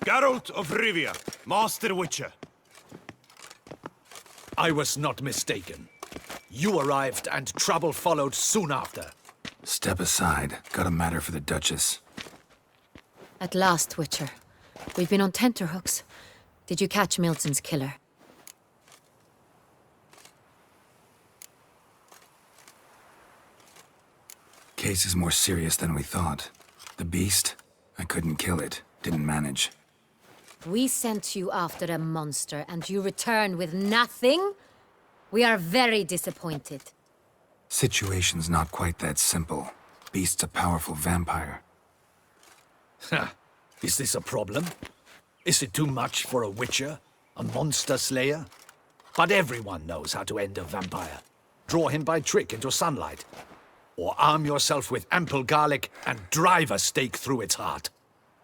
Geralt of Rivia, Master Witcher. I was not mistaken. You arrived and trouble followed soon after. Step aside. Got a matter for the Duchess. At last, Witcher. We've been on tenterhooks. Did you catch Milton's killer? Case is more serious than we thought. The beast? I couldn't kill it. Didn't manage. We sent you after a monster, and you returned with nothing? We are very disappointed. Situation's not quite that simple. Beast's a powerful vampire. Ha! Is this a problem? Is it too much for a witcher? A monster slayer? But everyone knows how to end a vampire. Draw him by trick into sunlight. Or arm yourself with ample garlic and drive a stake through its heart.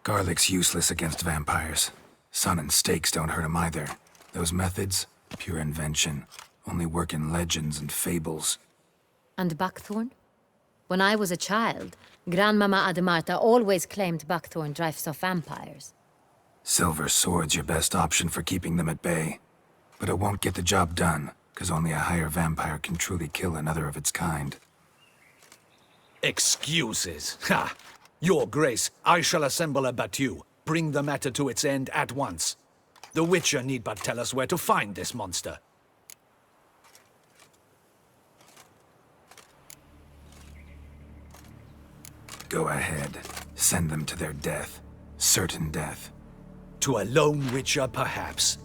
Garlic's useless against vampires. Sun and stakes don't hurt him either. Those methods, pure invention. Only work in legends and fables. And buckthorn? When I was a child, Grandmama Ademarta always claimed buckthorn drives off vampires. Silver sword's your best option for keeping them at bay. But it won't get the job done, because only a higher vampire can truly kill another of its kind. Excuses. Ha! Your Grace, I shall assemble a battue. Bring the matter to its end at once. The Witcher need but tell us where to find this monster. Go ahead. Send them to their death. Certain death. To a lone Witcher, perhaps.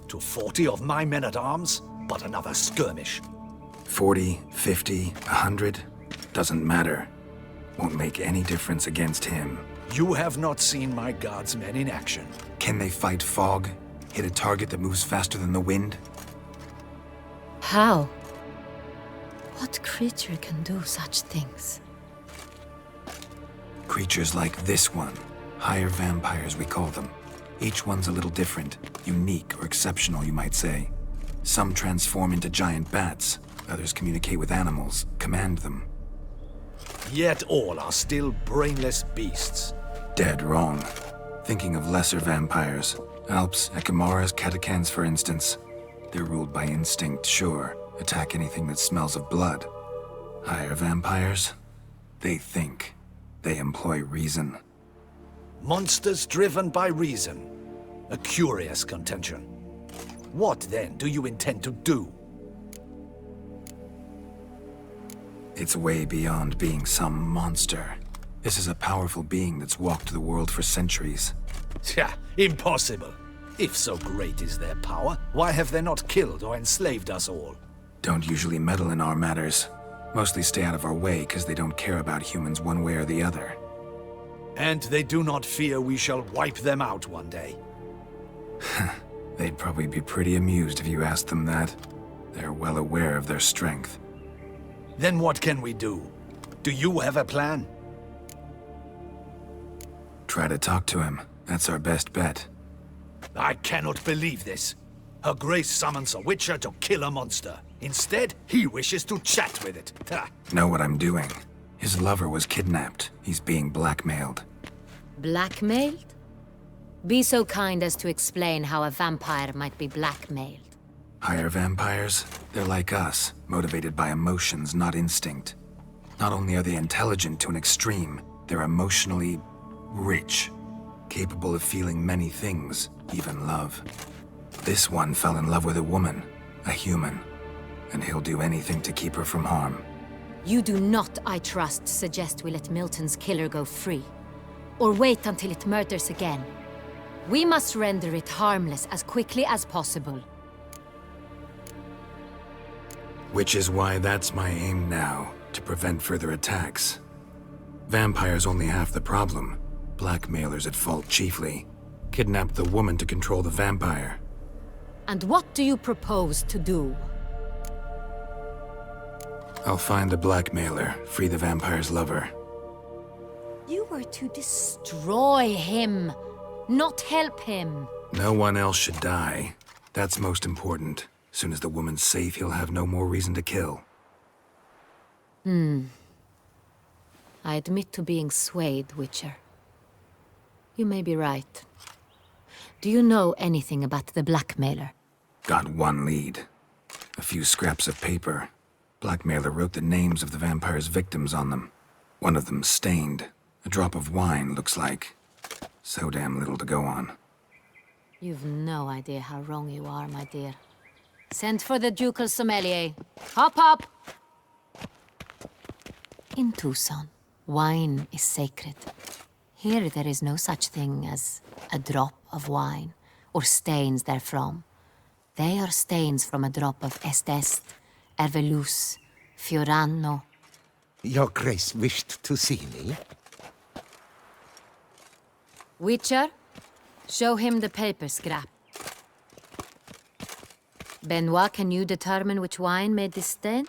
To 40 of my men-at-arms, but another skirmish. 40, 50, 100? Doesn't matter. Won't make any difference against him. You have not seen my guardsmen in action. Can they fight fog? Hit a target that moves faster than the wind? How? What creature can do such things? Creatures like this one. Higher vampires, we call them. Each one's a little different. Unique or exceptional, you might say. Some transform into giant bats. Others communicate with animals, command them. Yet all are still brainless beasts. Dead wrong. Thinking of lesser vampires. Alps, Echimaras, Catechans, for instance. They're ruled by instinct, sure. Attack anything that smells of blood. Higher vampires? They think. They employ reason. Monsters driven by reason. A curious contention. What, then, do you intend to do? It's way beyond being some monster. This is a powerful being that's walked the world for centuries. Tja, impossible. If so great is their power, why have they not killed or enslaved us all? Don't usually meddle in our matters. Mostly stay out of our way because they don't care about humans one way or the other. And they do not fear we shall wipe them out one day. They'd probably be pretty amused if you asked them that. They're well aware of their strength. Then what can we do? Do you have a plan? Try to talk to him. That's our best bet. I cannot believe this. Her Grace summons a Witcher to kill a monster. Instead, he wishes to chat with it. Ha. Know what I'm doing. His lover was kidnapped. He's being blackmailed. Blackmailed? Be so kind as to explain how a vampire might be blackmailed. Higher vampires? They're like us, motivated by emotions, not instinct. Not only are they intelligent to an extreme, they're emotionally rich. Capable of feeling many things, even love. This one fell in love with a woman, a human. And he'll do anything to keep her from harm. You do not, I trust, suggest we let Milton's killer go free. Or wait until it murders again. We must render it harmless as quickly as possible. Which is why that's my aim now, to prevent further attacks. Vampires only half the problem. Blackmailers at fault chiefly. Kidnapped the woman to control the vampire. And what do you propose to do? I'll find the blackmailer, free the vampire's lover. You were to destroy him, not help him. No one else should die. That's most important. Soon as the woman's safe, he'll have no more reason to kill. I admit to being swayed, Witcher. You may be right. Do you know anything about the blackmailer? Got one lead. A few scraps of paper. Blackmailer wrote the names of the vampire's victims on them. One of them stained. A drop of wine, looks like. So damn little to go on. You've no idea how wrong you are, my dear. Send for the ducal sommelier. Hop, hop! In Tucson, wine is sacred. Here there is no such thing as a drop of wine, or stains therefrom. They are stains from a drop of Est, Ervelus, Fiorano. Your Grace wished to see me? Witcher, show him the paper scrap. Benoit, can you determine which wine made this stain?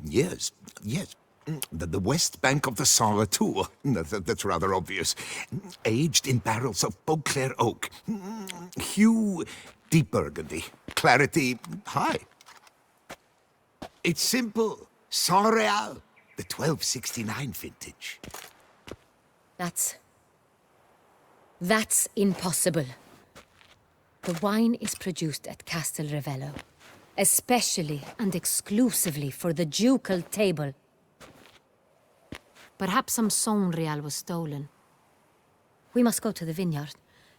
Yes, yes. The west bank of the Saar too. That's rather obvious. Aged in barrels of Beauclair oak. Hue, deep burgundy. Clarity, high. It's simple. Saint Real, the 1269 vintage. That's impossible. The wine is produced at Castel Ravello, especially and exclusively for the ducal table. Perhaps some Saint Real was stolen. We must go to the vineyard,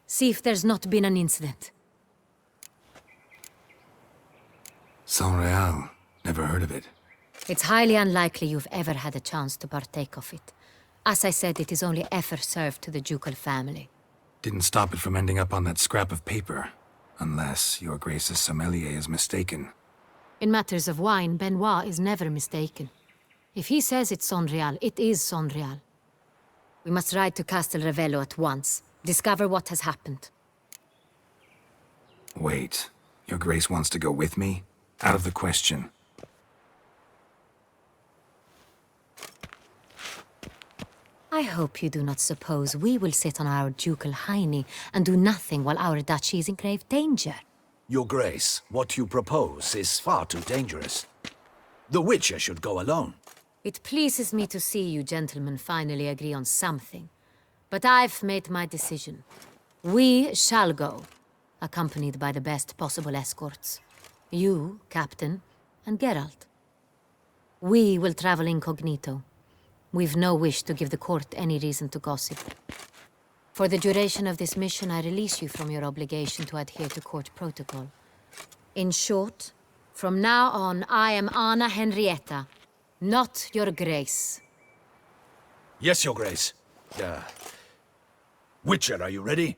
see if there's not been an incident. Saint Real. Never heard of it. It's highly unlikely you've ever had a chance to partake of it. As I said, it is only ever served to the ducal family. Didn't stop it from ending up on that scrap of paper. Unless your Grace's sommelier is mistaken. In matters of wine, Benoit is never mistaken. If he says it's Saint Real, it is Saint Real. We must ride to Castel Ravello at once. Discover what has happened. Wait. Your Grace wants to go with me? Out of the question. I hope you do not suppose we will sit on our ducal hiney and do nothing while our duchy is in grave danger. Your Grace, what you propose is far too dangerous. The Witcher should go alone. It pleases me to see you gentlemen finally agree on something. But I've made my decision. We shall go, accompanied by the best possible escorts. You, Captain, and Geralt. We will travel incognito. We've no wish to give the court any reason to gossip. For the duration of this mission, I release you from your obligation to adhere to court protocol. In short, from now on, I am Anna Henrietta, not your Grace. Yes, Your Grace. Witcher, are you ready?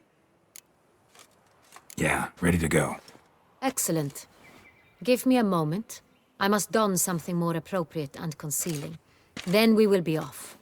Yeah, ready to go. Excellent. Give me a moment. I must don something more appropriate and concealing. Then we will be off.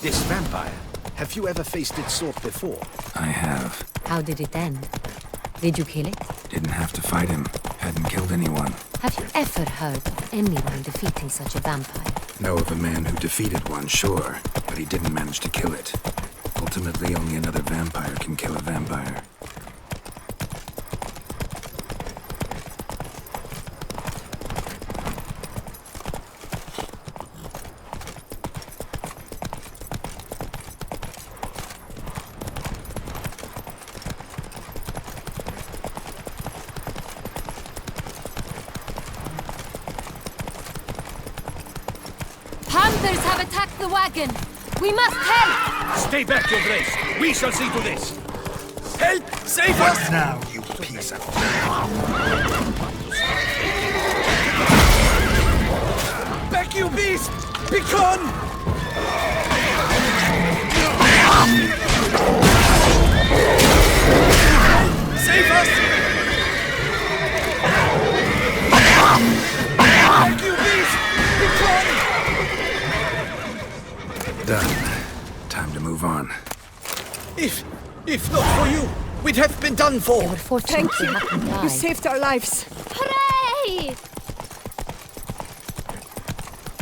This vampire, have you ever faced its sort before? I have. How did it end? Did you kill it? Didn't have to fight him. Hadn't killed anyone. Have you ever heard of anyone defeating such a vampire? Know of a man who defeated one, sure, but he didn't manage to kill it. Ultimately, only another vampire can kill a vampire. Hunters have attacked the wagon! We must help! Stay back, Your Grace. We shall see to this. Help! Save us! Now, you piece of... Back, you beast! Begone! Save us! Back, you beast! Begone! Done. Time to move on. If not for you, we'd have been done They for. were fortunate they hadn't died. You saved our lives. Hooray!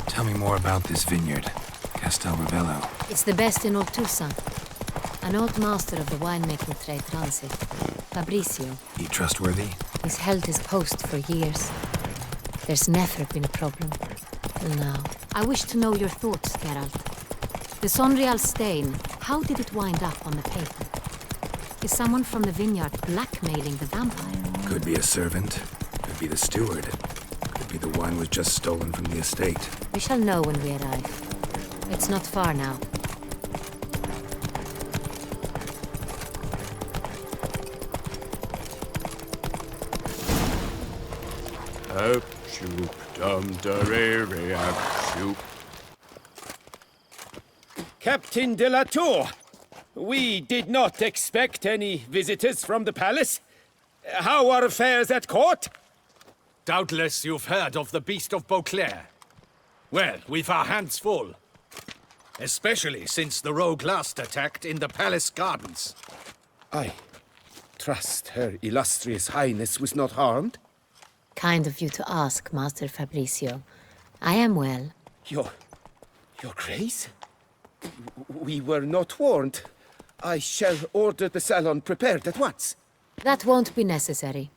Tell me more about this vineyard, Castel Ravello. It's the best in all Toussaint. An old master of the winemaking trade runs it. Fabrizio. He trustworthy? He's held his post for years. There's never been a problem. Till now. I wish to know your thoughts, Geralt. The Sonreal stain, how did it wind up on the paper? Is someone from the vineyard blackmailing the vampire? Could be a servant. Could be the steward. Could be the wine was just stolen from the estate. We shall know when we arrive. It's not far now. Shoop, dum, darere, shoop. Captain de la Tour, we did not expect any visitors from the palace. How are affairs at court? Doubtless you've heard of the Beast of Beauclair. Well, we've our hands full. Especially since the rogue last attacked in the palace gardens. I trust Her Illustrious Highness was not harmed. Kind of you to ask, Master Fabrizio. I am well. Your Grace? We were not warned. I shall order the salon prepared at once. That won't be necessary.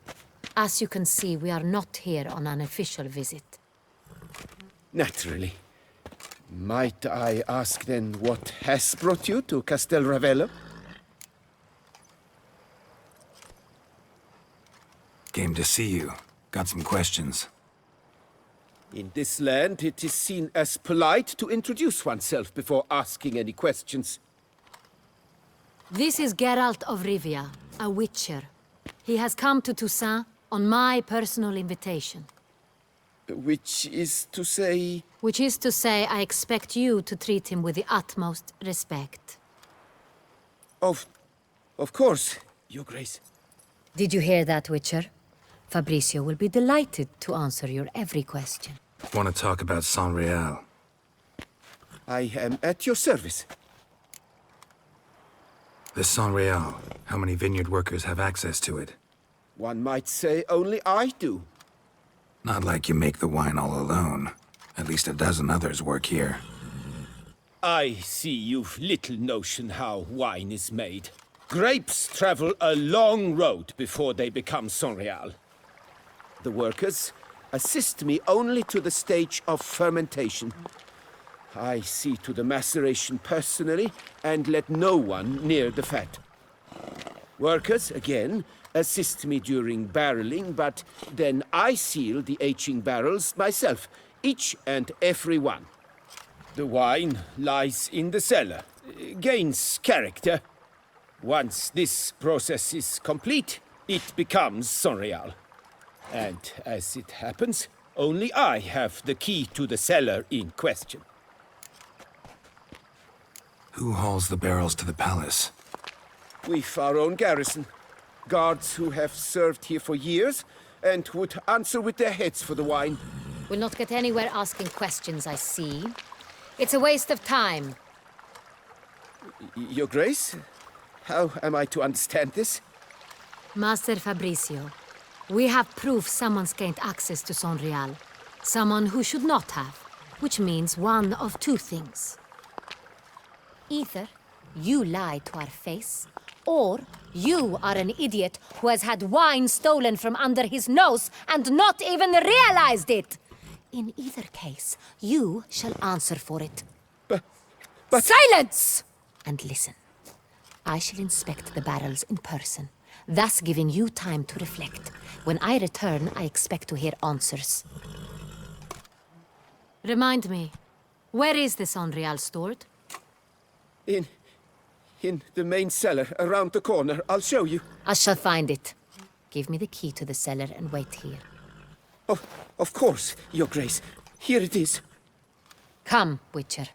As you can see, we are not here on an official visit. Naturally. Might I ask then what has brought you to Castel Ravello? Came to see you. Got some questions. In this land, it is seen as polite to introduce oneself before asking any questions. This is Geralt of Rivia, a witcher. He has come to Toussaint on my personal invitation. Which is to say... Which is to say, I expect you to treat him with the utmost respect. Of course, Your Grace. Did you hear that, Witcher? Fabrizio will be delighted to answer your every question. Want to talk about Sonreal? I am at your service. The Sonreal. How many vineyard workers have access to it? One might say only I do. Not like you make the wine all alone. At least a dozen others work here. I see you've little notion how wine is made. Grapes travel a long road before they become Sonreal. The workers assist me only to the stage of fermentation. I see to the maceration personally and let no one near the fat. Workers, again, assist me during barreling, but then I seal the aging barrels myself, each and every one. The wine lies in the cellar, gains character. Once this process is complete, it becomes Sonreal. And as it happens, only I have the key to the cellar in question. Who hauls the barrels to the palace? We've our own garrison. Guards who have served here for years and would answer with their heads for the wine. We'll not get anywhere asking questions, I see. It's a waste of time. Your Grace? How am I to understand this? Master Fabrizio, we have proof someone's gained access to Sonreal. Someone who should not have. Which means one of two things. Either you lie to our face, or you are an idiot who has had wine stolen from under his nose and not even realized it. In either case, you shall answer for it. But... Silence! And listen. I shall inspect the barrels in person, thus giving you time to reflect. When I return, I expect to hear answers. Remind me, where is the Sonreal stored? In the main cellar, around the corner. I'll show you. I shall find it. Give me the key to the cellar and wait here. Oh, of course, Your Grace. Here it is. Come, Witcher.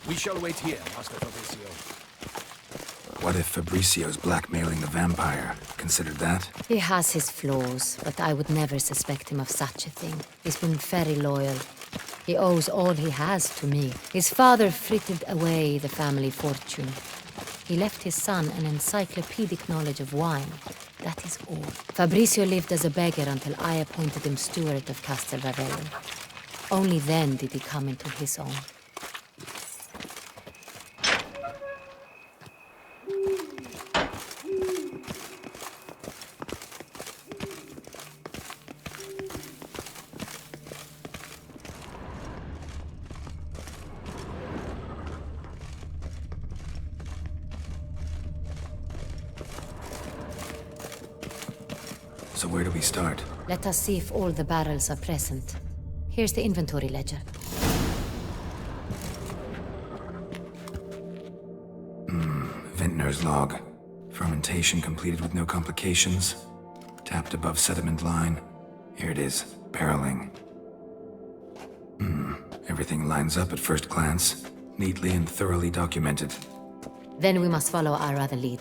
We shall wait here, Master Fabrizio. What if Fabricio's blackmailing the vampire? Considered that? He has his flaws, but I would never suspect him of such a thing. He's been very loyal. He owes all he has to me. His father frittered away the family fortune. He left his son an encyclopedic knowledge of wine. That is all. Fabricio lived as a beggar until I appointed him steward of Castel Ravello. Only then did he come into his own. So where do we start? Let us see if all the barrels are present. Here's the inventory ledger. Vintner's log. Fermentation completed with no complications. Tapped above sediment line. Here it is. Barreling. Everything lines up at first glance. Neatly and thoroughly documented. Then we must follow our other lead.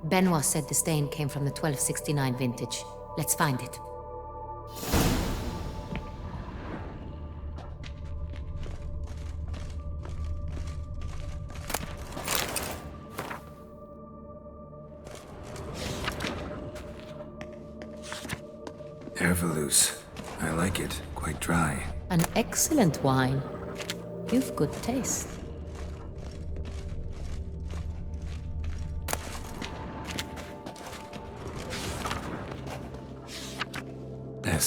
Benoit said the stain came from the 1269 vintage. Let's find it. Herveloos. I like it. Quite dry. An excellent wine. You've good taste.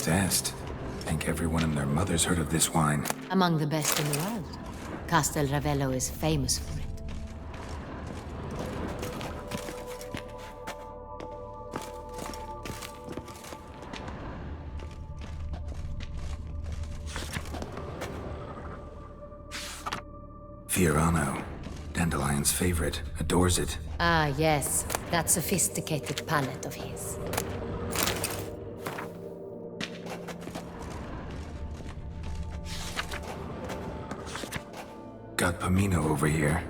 Est. Think everyone and their mother's heard of this wine. Among the best in the world. Castel Ravello is famous for it. Fiorano. Dandelion's favorite. Adores it. Ah, yes. That sophisticated palate of his. Got Pomino over here.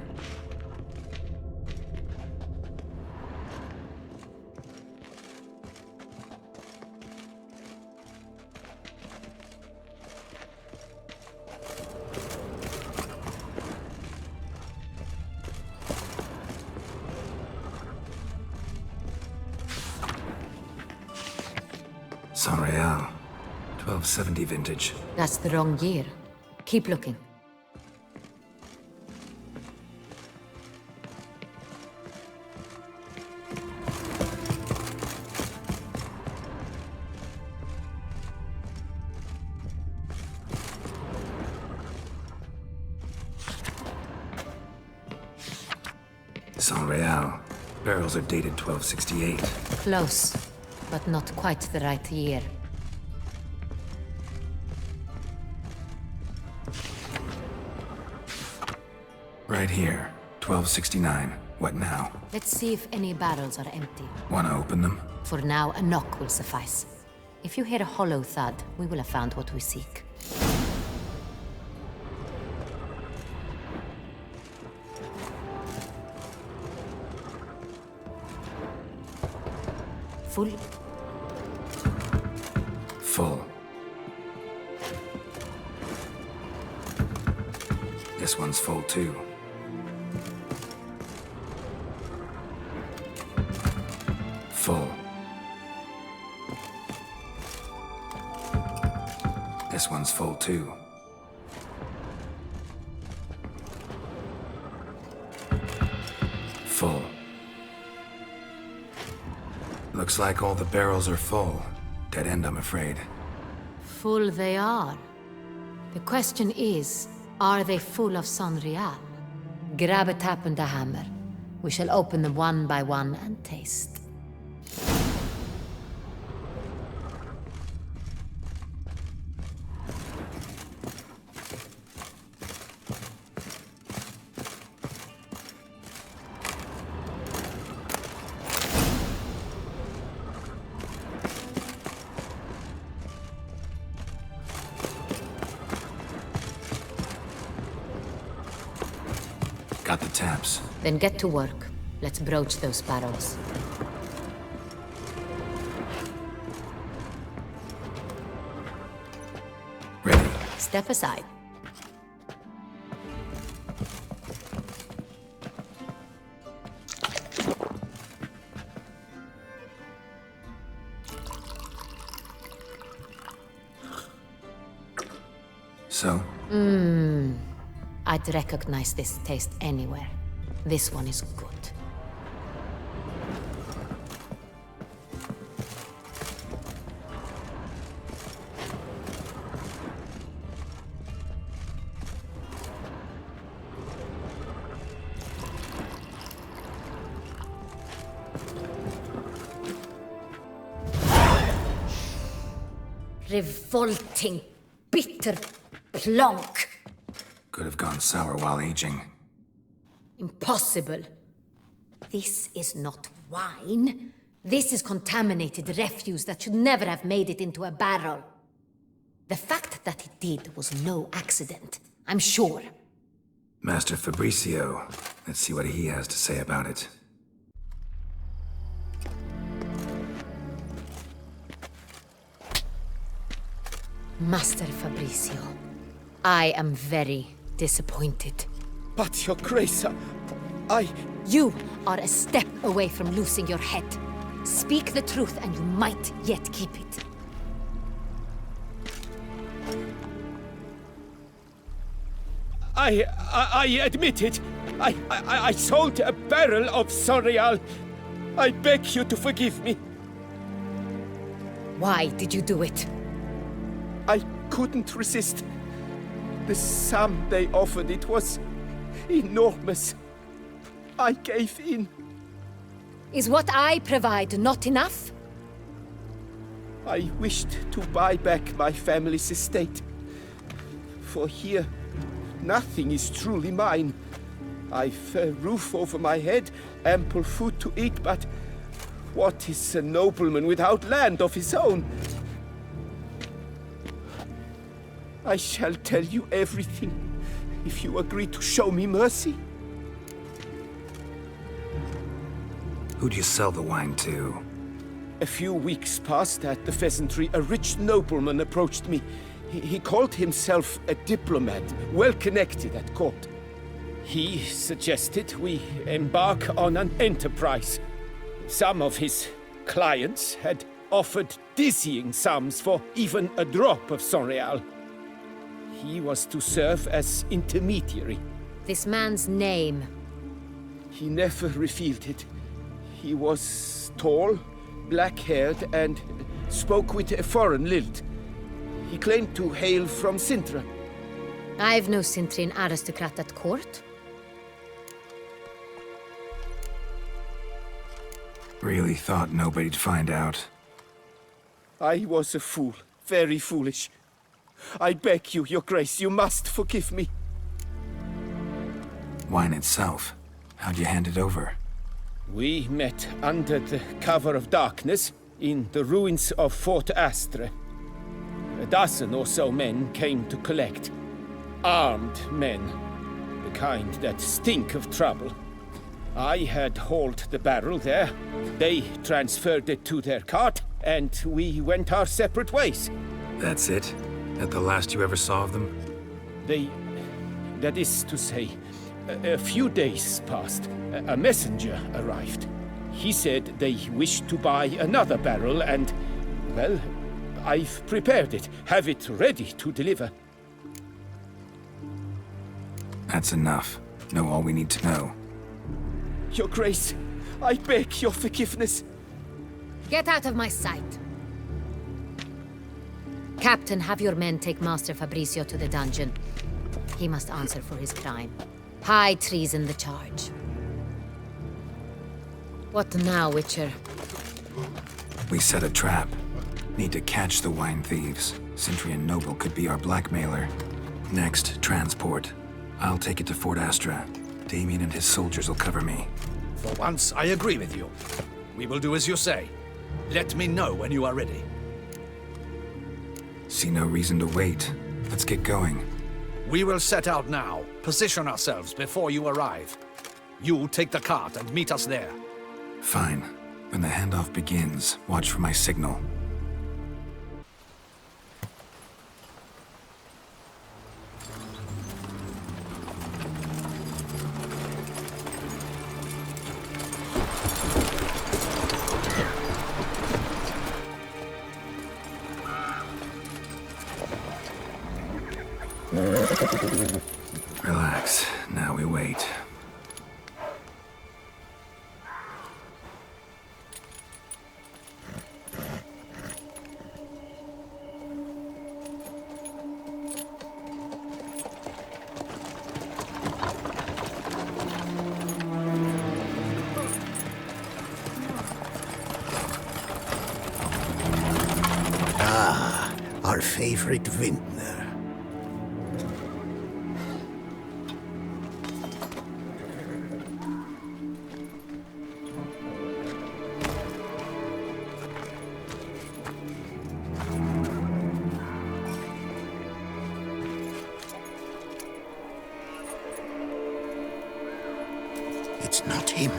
San Real. 1270 vintage. That's the wrong year. Keep looking. San Real. Barrels are dated 1268. Close, but not quite the right year. Right here. 1269. What now? Let's see if any barrels are empty. Wanna open them? For now, a knock will suffice. If you hear a hollow thud, we will have found what we seek. Full. Full. This one's full too. Full. This one's full too. Full. Looks like all the barrels are full. Dead end, I'm afraid. Full they are. The question is, are they full of San Real? Grab a tap and a hammer. We shall open them one by one and taste. Got the taps. Then get to work. Let's broach those barrels. Ready. Step aside. So, I'd recognize this taste anywhere. This one is good. Revolting, bitter plonk. could have gone sour while aging. Impossible. This is not wine. This is contaminated refuse that should never have made it into a barrel. The fact that it did was no accident, I'm sure. Master Fabricio, let's see what he has to say about it. Master Fabricio, I am very disappointed. But, Your Grace, I... You are a step away from losing your head. Speak the truth and you might yet keep it. I admit it. I sold a barrel of Sorial. I beg you to forgive me. Why did you do it? I couldn't resist. The sum they offered, it was enormous. I gave in. Is what I provide not enough? I wished to buy back my family's estate. For here, nothing is truly mine. I've a roof over my head, ample food to eat, but what is a nobleman without land of his own? I shall tell you everything, if you agree to show me mercy. Who'd you sell the wine to? A few weeks past at the pheasantry, a rich nobleman approached me. He called himself a diplomat, well connected at court. He suggested we embark on an enterprise. Some of his clients had offered dizzying sums for even a drop of Sorial. He was to serve as intermediary. This man's name. He never revealed it. He was tall, black-haired, and spoke with a foreign lilt. He claimed to hail from Sintra. I've no Cintrian aristocrat at court. Really thought nobody'd find out. I was a fool, very foolish. I beg you, Your Grace, you must forgive me. Wine itself, how'd you hand it over? We met under the cover of darkness in the ruins of Fort Astre. A dozen or so men came to collect. Armed men, the kind that stink of trouble. I had hauled the barrel there. They transferred it to their cart, and we went our separate ways. That's it? That the last you ever saw of them? That is to say, a few days passed. A messenger arrived. He said they wished to buy another barrel and, well, I've prepared it. Have it ready to deliver. That's enough. Know all we need to know. Your Grace, I beg your forgiveness. Get out of my sight. Captain, have your men take Master Fabricio to the dungeon. He must answer for his crime. High treason the charge. What now, Witcher? We set a trap. Need to catch the wine thieves. Cintrian Noble could be our blackmailer. Next, transport. I'll take it to Fort Astra. Damien and his soldiers will cover me. For once, I agree with you. We will do as you say. Let me know when you are ready. See no reason to wait. Let's get going. We will set out now. Position ourselves before you arrive. You take the cart and meet us there. Fine. When the handoff begins, watch for my signal. Relax. Now we wait. Our favorite vintner. It's not him.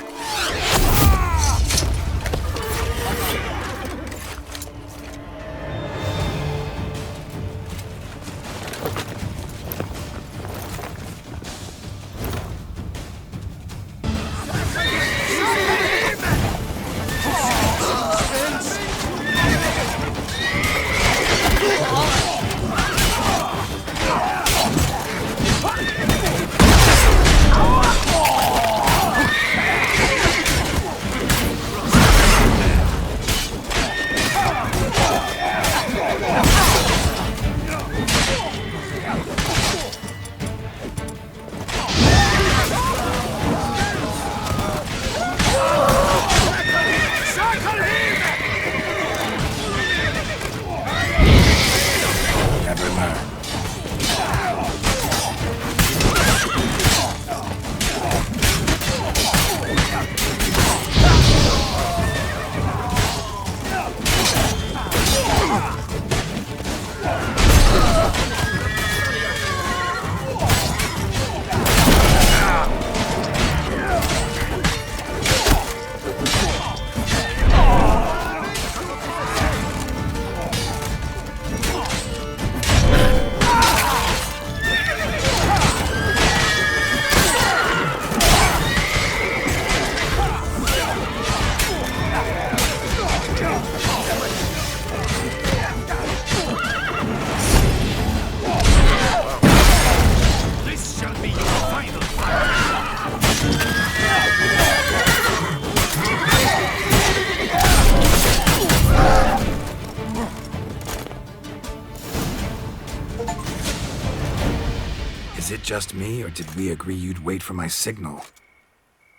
Is it just me, or did we agree you'd wait for my signal?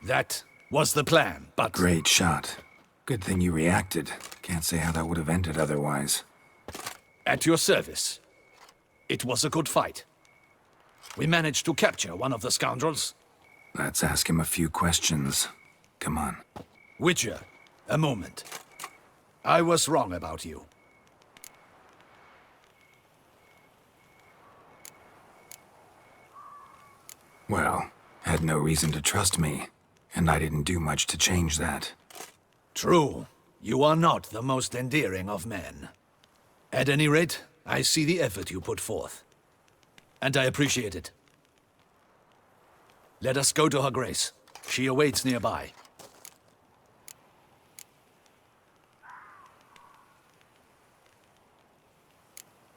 That was the plan, but... Great shot. Good thing you reacted. Can't say how that would have ended otherwise. At your service. It was a good fight. We managed to capture one of the scoundrels. Let's ask him a few questions. Come on. Witcher, a moment. I was wrong about you. Well, had no reason to trust me, and I didn't do much to change that. True. You are not the most endearing of men. At any rate, I see the effort you put forth. And I appreciate it. Let us go to her grace. She awaits nearby.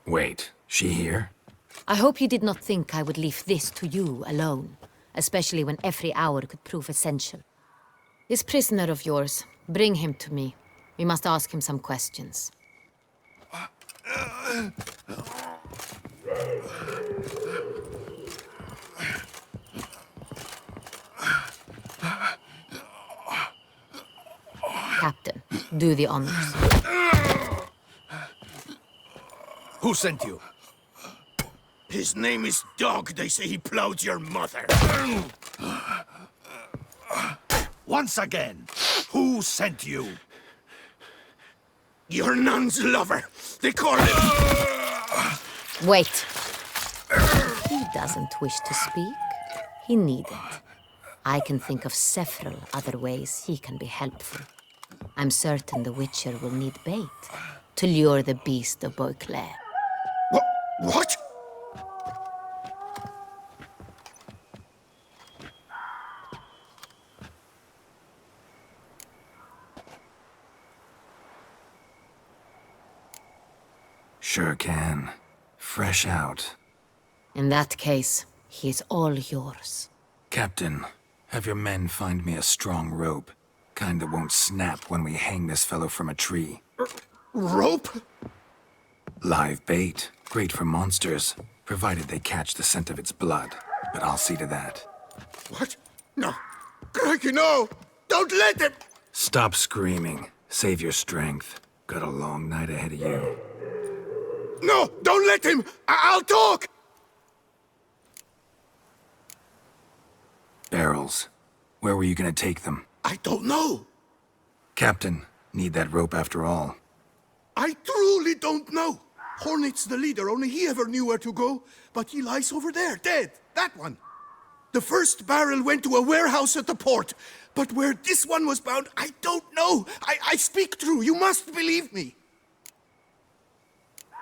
Wait, she here? I hope you did not think I would leave this to you alone, especially when every hour could prove essential. This prisoner of yours, bring him to me. We must ask him some questions. Captain, do the honors. Who sent you? His name is Dog. They say he plowed your mother. Once again, who sent you? Your nun's lover. They call him... Wait. He doesn't wish to speak. He needn't. I can think of several other ways he can be helpful. I'm certain the Witcher will need bait to lure the beast of Beauclair. What? Sure can. Fresh out. In that case, he is all yours. Captain, have your men find me a strong rope. Kind that won't snap when we hang this fellow from a tree. Rope? Live bait. Great for monsters, provided they catch the scent of its blood. But I'll see to that. What? No. Crikey, no! Don't let him! Stop screaming. Save your strength. Got a long night ahead of you. No! Don't let him! I'll talk! Barrels. Where were you gonna take them? I don't know. Captain, need that rope after all. I truly don't know. Hornet's the leader, only he ever knew where to go. But he lies over there, dead. That one. The first barrel went to a warehouse at the port. But where this one was bound, I don't know. I speak true. You must believe me.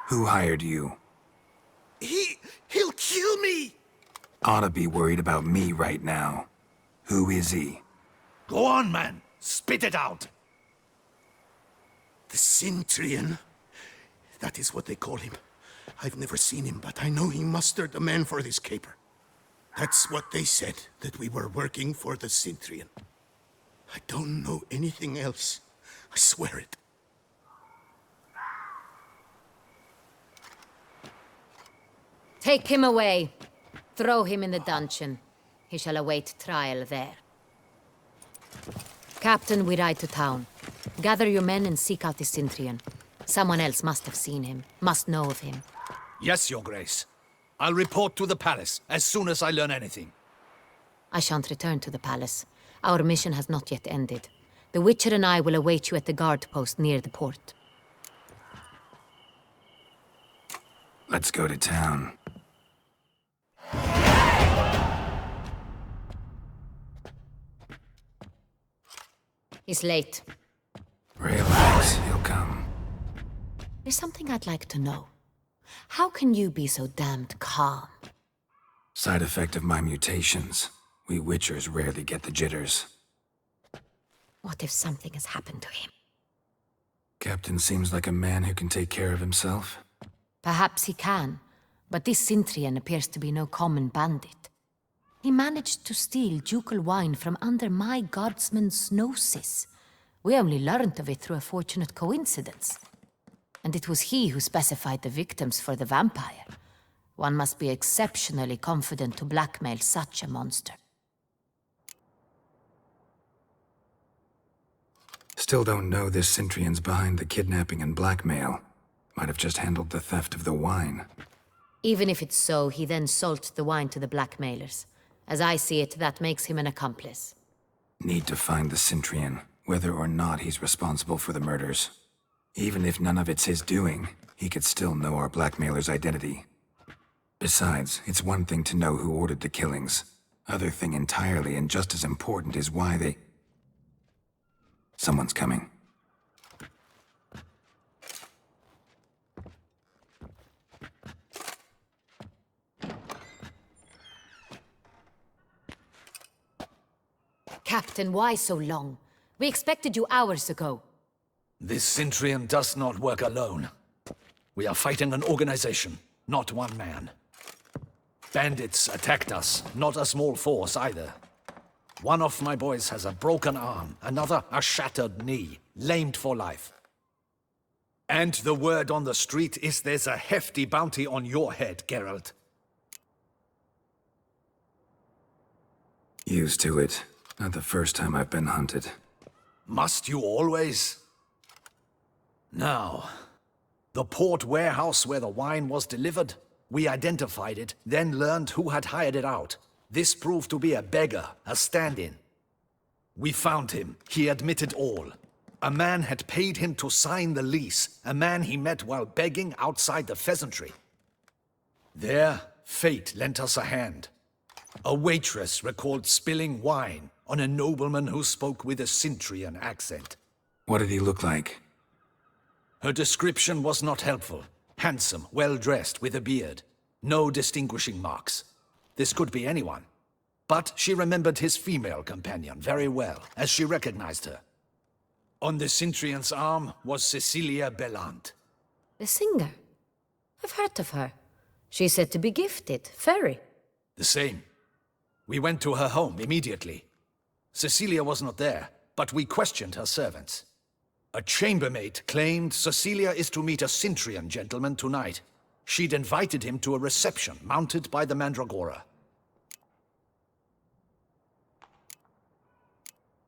Who hired you? He'll kill me. Oughta be worried about me right now. Who is he? Go on, man. Spit it out. The Cintrian. That is what they call him. I've never seen him, but I know he mustered the men for this caper. That's what they said, that we were working for the Cintrian. I don't know anything else. I swear it. Take him away. Throw him in the dungeon. He shall await trial there. Captain, we ride to town. Gather your men and seek out the Cintrian. Someone else must have seen him, must know of him. Yes, Your Grace. I'll report to the palace as soon as I learn anything. I shan't return to the palace. Our mission has not yet ended. The Witcher and I will await you at the guard post near the port. Let's go to town. He's late. Relax, he'll come. There's something I'd like to know. How can you be so damned calm? Side effect of my mutations. We Witchers rarely get the jitters. What if something has happened to him? Captain seems like a man who can take care of himself. Perhaps he can, but this Cintrian appears to be no common bandit. He managed to steal ducal wine from under my guardsman's noses. We only learned of it through a fortunate coincidence. And it was he who specified the victims for the vampire. One must be exceptionally confident to blackmail such a monster. Still don't know this Cintrian's behind the kidnapping and blackmail. Might have just handled the theft of the wine. Even if it's so, he then sold the wine to the blackmailers. As I see it, that makes him an accomplice. Need to find the Cintrian, whether or not he's responsible for the murders. Even if none of it's his doing, he could still know our blackmailer's identity. Besides, it's one thing to know who ordered the killings. Other thing entirely, and just as important, is why they... Someone's coming. Captain, why so long? We expected you hours ago. This Cintrian does not work alone. We are fighting an organization, not one man. Bandits attacked us, not a small force either. One of my boys has a broken arm, another a shattered knee, lamed for life. And the word on the street is there's a hefty bounty on your head, Geralt. Used to it. Not the first time I've been hunted. Must you always? Now, the port warehouse where the wine was delivered, we identified it, then learned who had hired it out. This proved to be a beggar, a stand-in. We found him. He admitted all. A man had paid him to sign the lease, a man he met while begging outside the pheasantry. There, fate lent us a hand. A waitress recalled spilling wine on a nobleman who spoke with a Cintrian accent. What did he look like? Her description was not helpful. Handsome, well-dressed, with a beard. No distinguishing marks. This could be anyone. But she remembered his female companion very well, as she recognized her. On the Cintrian's arm was Cecilia Bellant. The singer? I've heard of her. She's said to be gifted, fairy. The same. We went to her home immediately. Cecilia was not there, but we questioned her servants. A chambermaid claimed Cecilia is to meet a Cintrian gentleman tonight. She'd invited him to a reception mounted by the Mandragora.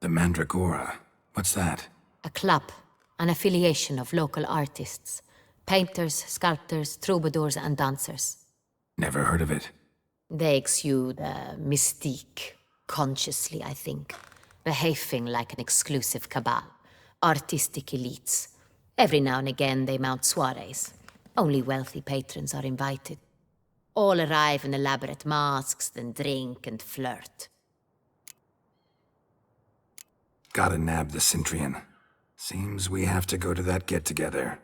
The Mandragora? What's that? A club, an affiliation of local artists. Painters, sculptors, troubadours, and dancers. Never heard of it. They exude mystique, consciously, I think. Behaving like an exclusive cabal. Artistic elites. Every now and again they mount soirees. Only wealthy patrons are invited. All arrive in elaborate masks, then drink and flirt. Gotta nab the Cintrian. Seems we have to go to that get-together.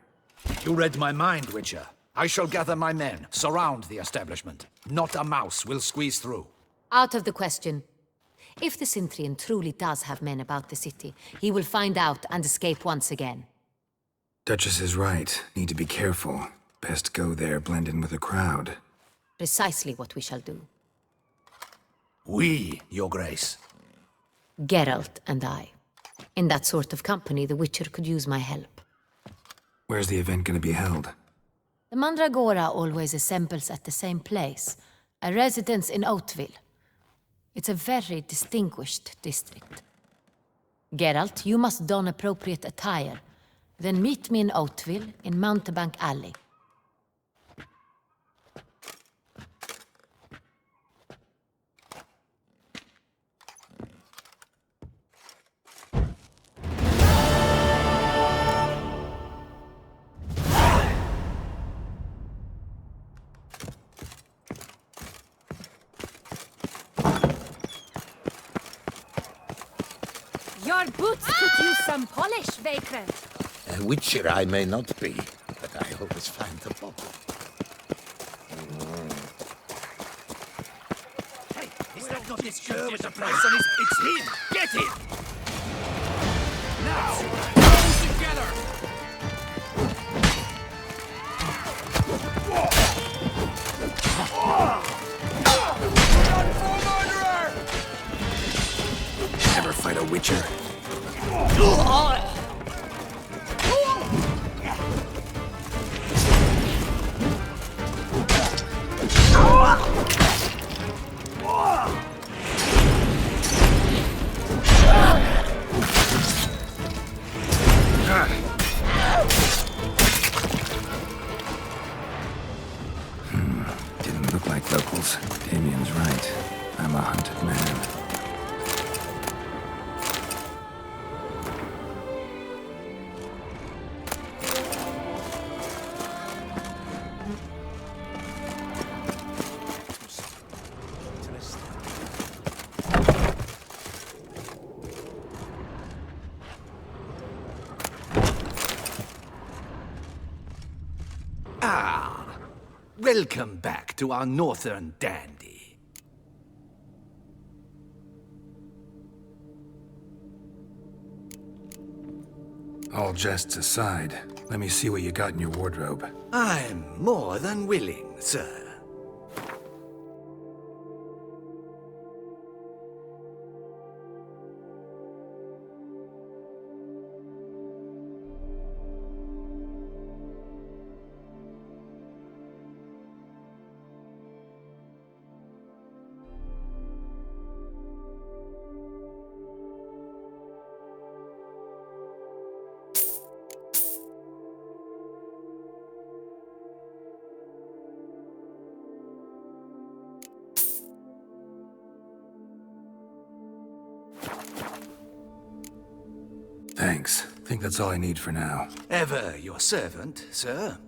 You read my mind, Witcher. I shall gather my men, surround the establishment. Not a mouse will squeeze through. Out of the question. If the Cintrian truly does have men about the city, he will find out and escape once again. Duchess is right. Need to be careful. Best go there, blend in with the crowd. Precisely what we shall do. We, Your Grace. Geralt and I. In that sort of company, the Witcher could use my help. Where's the event gonna be held? The Mandragora always assembles at the same place, a residence in Oatville. It's a very distinguished district. Geralt, you must don appropriate attire. Then meet me in Oatville, in Mountebank Alley. Your boots could use some polish, Vagrant. A witcher I may not be, but I always find the bottle. Hey, is that not this girl with the price on his... It's him! Get him! Now! Go together! Never fight a witcher. Didn't look like locals. Damien's right. I'm a hunted man. Welcome back to our northern dandy. All jests aside, let me see what you got in your wardrobe. I'm more than willing, sir. Thanks. Think that's all I need for now. Ever your servant, sir.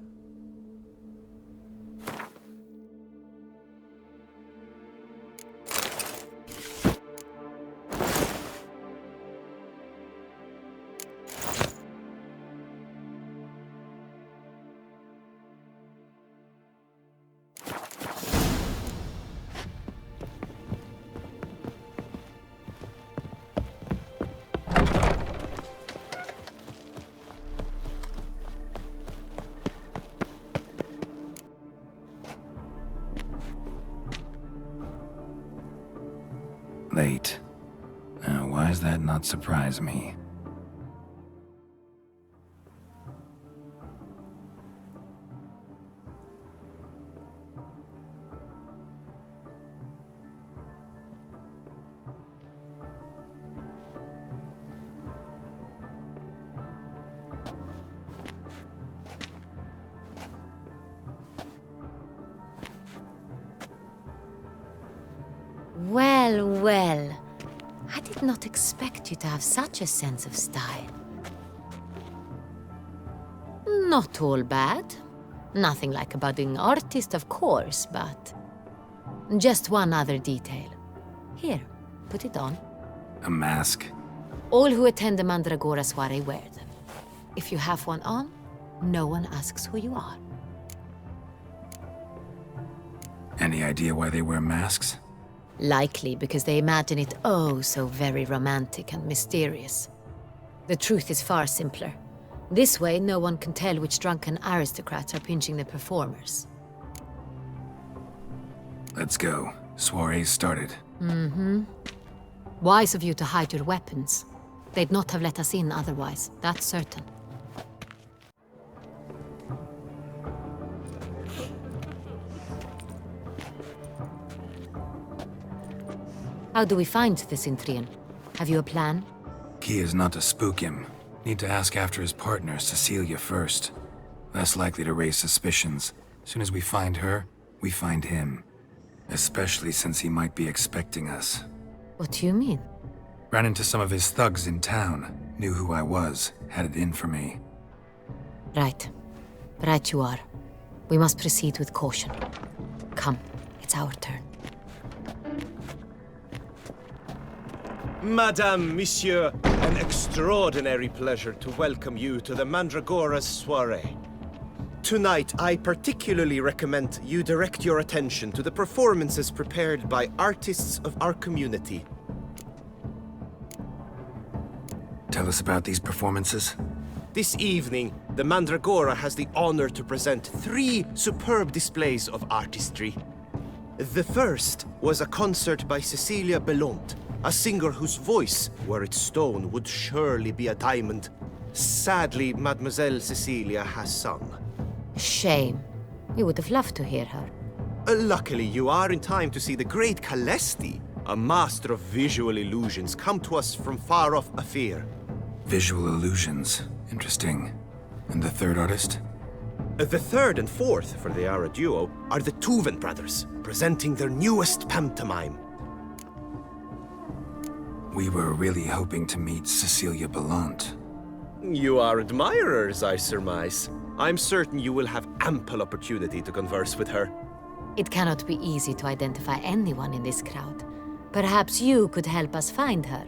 Late. Now, why does that not surprise me? Well, well. I did not expect you to have such a sense of style. Not all bad. Nothing like a budding artist, of course, but... just one other detail. Here, put it on. A mask? All who attend the Mandragora soiree wear them. If you have one on, no one asks who you are. Any idea why they wear masks? Likely because they imagine it oh so very romantic and mysterious. The truth is far simpler. This way, no one can tell which drunken aristocrats are pinching the performers. Let's go. Soiree's started. Wise of you to hide your weapons. They'd not have let us in otherwise, that's certain. How do we find the Cintrian? Have you a plan? Key is not to spook him. Need to ask after his partner, Cecilia, first. Less likely to raise suspicions. Soon as we find her, we find him. Especially since he might be expecting us. What do you mean? Ran into some of his thugs in town. Knew who I was. Had it in for me. Right. Right you are. We must proceed with caution. Come, it's our turn. Madame, Monsieur, an extraordinary pleasure to welcome you to the Mandragora's soiree. Tonight, I particularly recommend you direct your attention to the performances prepared by artists of our community. Tell us about these performances. This evening, the Mandragora has the honor to present 3 superb displays of artistry. The first was a concert by Cecilia Belont, a singer whose voice, were it stone, would surely be a diamond. Sadly, Mademoiselle Cecilia has sung. Shame. We would have loved to hear her. Luckily, you are in time to see the great Calesti, a master of visual illusions, come to us from far off Afir. Visual illusions. Interesting. And the third artist? The third and fourth, for they are a duo, are the Tuven brothers, presenting their newest pantomime. We were really hoping to meet Cecilia Belont. You are admirers, I surmise. I'm certain you will have ample opportunity to converse with her. It cannot be easy to identify anyone in this crowd. Perhaps you could help us find her.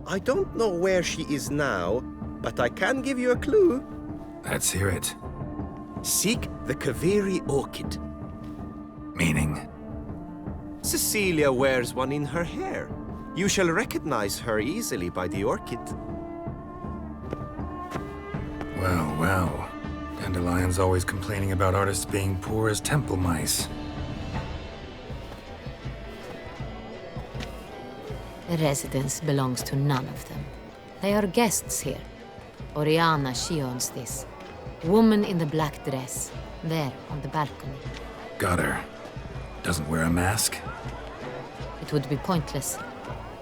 I don't know where she is now, but I can give you a clue. Let's hear it. Seek the Kaveri orchid. Meaning? Cecilia wears one in her hair. You shall recognize her easily by the orchid. Well, well. Dandelion's always complaining about artists being poor as temple mice. The residence belongs to none of them. They are guests here. Oriana, she owns this. Woman in the black dress. There, on the balcony. Got her. Doesn't wear a mask? It would be pointless.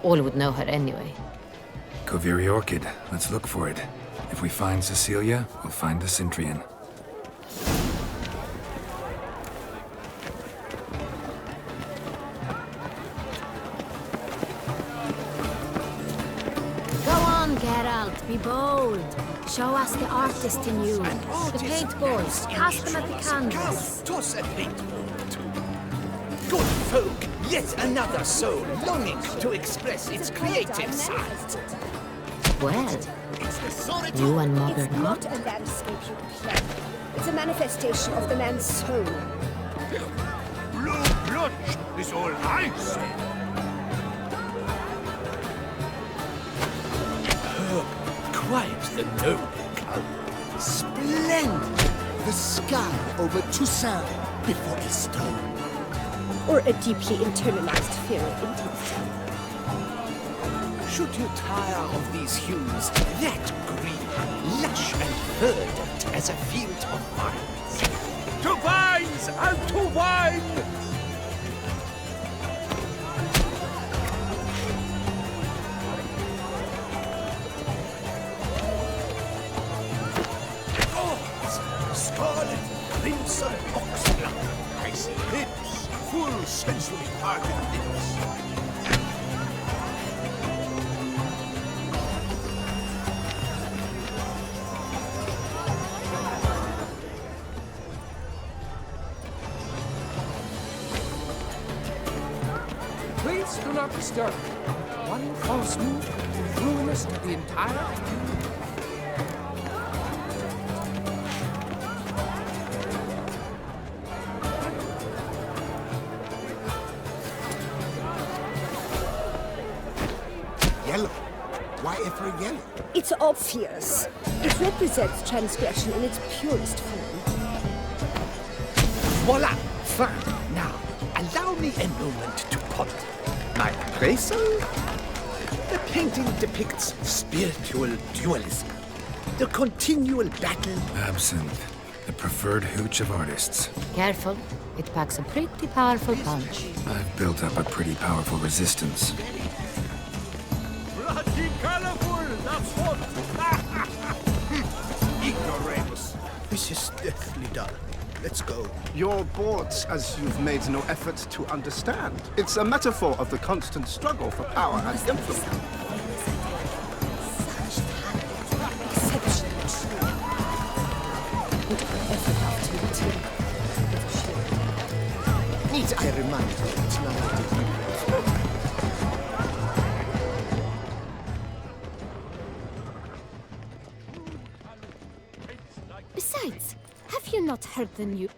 All would know her anyway. Kaveri Orchid. Let's look for it. If we find Cecilia, we'll find the Cintrian. Go on, Geralt. Be bold. Show us the artist in you. The paintballs. Cast them at the canvas. Toss a paintball too. Good folk, yet another soul longing to express its creative side. Well, you and modern It's not art. a landscape you plan. It's a manifestation of the man's soul. Blue blood is all I say. Quite the noble color. Splendid. The sky over Toussaint before a storm. or a deeply internalized fear of intimacy. Should you tire of these hues, that green, lush and verdant as a field of vines. To vines and to wine! Scarlet crimson oxblood. I see lips, full sensually parted lips. Please do not disturb. One false move will ruin us to the entire. Yellow. Why ever yellow? It's obvious. It represents transgression in its purest form. Voila! Fine. Now, allow me a moment to ponder. My appraisal? The painting depicts spiritual dualism. The continual battle. Absinthe, the preferred hooch of artists. Careful, it packs a pretty powerful punch. I've built up a pretty powerful resistance. Bloody colorful, that's what! Ignoramus. This is deathly dull. Let's go. You're bored as you've made no effort to understand. It's a metaphor of the constant struggle for power and influence. Exceptional true. Would ever love to return. Need I remind you, it's not Besides, have you not heard the new...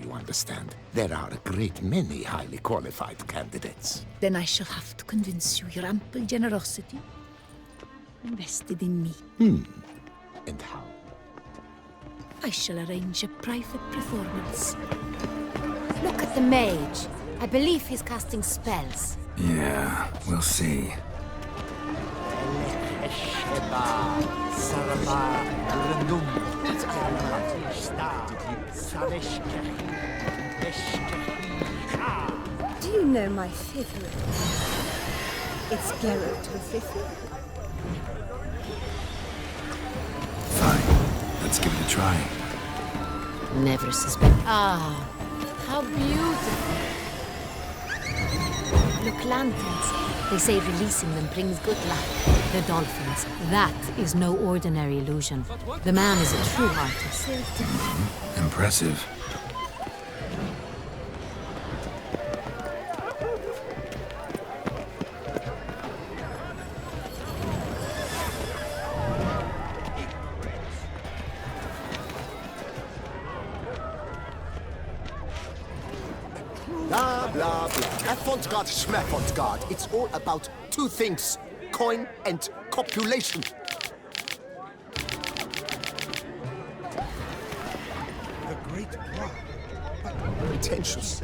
You understand, there are a great many highly qualified candidates. Then I shall have to convince you your ample generosity invested in me. And how? I shall arrange a private performance. Look at the mage. I believe he's casting spells. Yeah, we'll see. Do you know my favorite? It's Geralt of Rivia. Fine, let's give it a try. Never suspect. Ah, how beautiful. Look, lanterns. They say releasing them brings good luck. The dolphins. That is no ordinary illusion. The man is a true artist. Impressive. Blah, blah, blah. Avant-garde, schmavant-garde. It's all about two things. Coin and copulation. The great plot. Pretentious.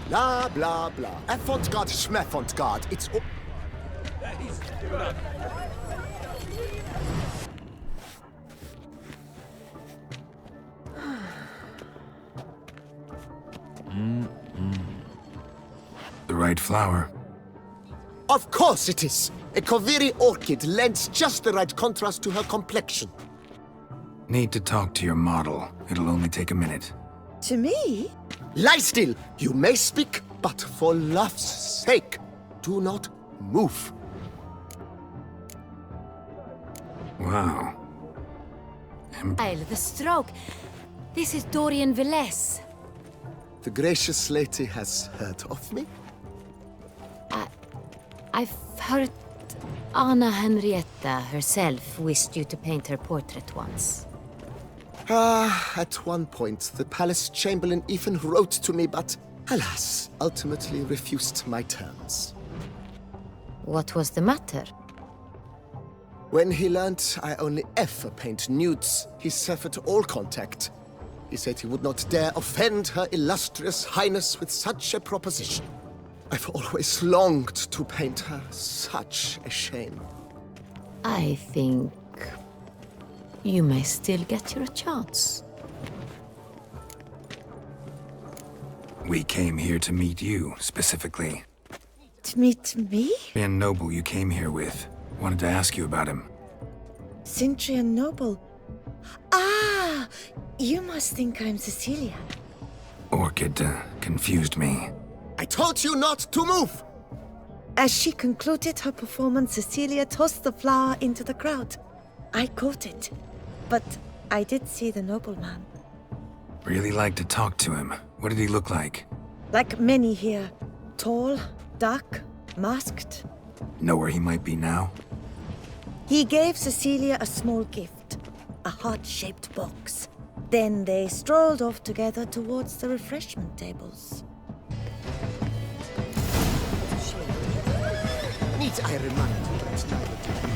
Blah, blah, blah. Avant-garde, schmavant-garde. It's all... The right flower. Of course it is. A Koviri orchid lends just the right contrast to her complexion. Need to talk to your model. It'll only take a minute. To me? Lie still. You may speak, but for love's sake, do not move. Wow. The stroke. This is Dorian Velez. The gracious lady has heard of me? I've heard Anna Henrietta herself wished you to paint her portrait once. At one point, the palace chamberlain even wrote to me, but alas, ultimately refused my terms. What was the matter? When he learned I only ever paint nudes, he severed all contact. He said he would not dare offend her illustrious highness with such a proposition. I've always longed to paint her. Such a shame. I think you may still get your chance. We came here to meet you, specifically. To meet me? Man Noble you came here with. Wanted to ask you about him. Cintrian Noble. Ah! You must think I'm Cecilia. Orchid confused me. I told you not to move! As she concluded her performance, Cecilia tossed the flower into the crowd. I caught it, but I did see the nobleman. Really like to talk to him. What did he look like? Like many here. Tall, dark, masked. Know where he might be now? He gave Cecilia a small gift, a heart-shaped box. Then they strolled off together towards the refreshment tables. Need I remind you that neither did you.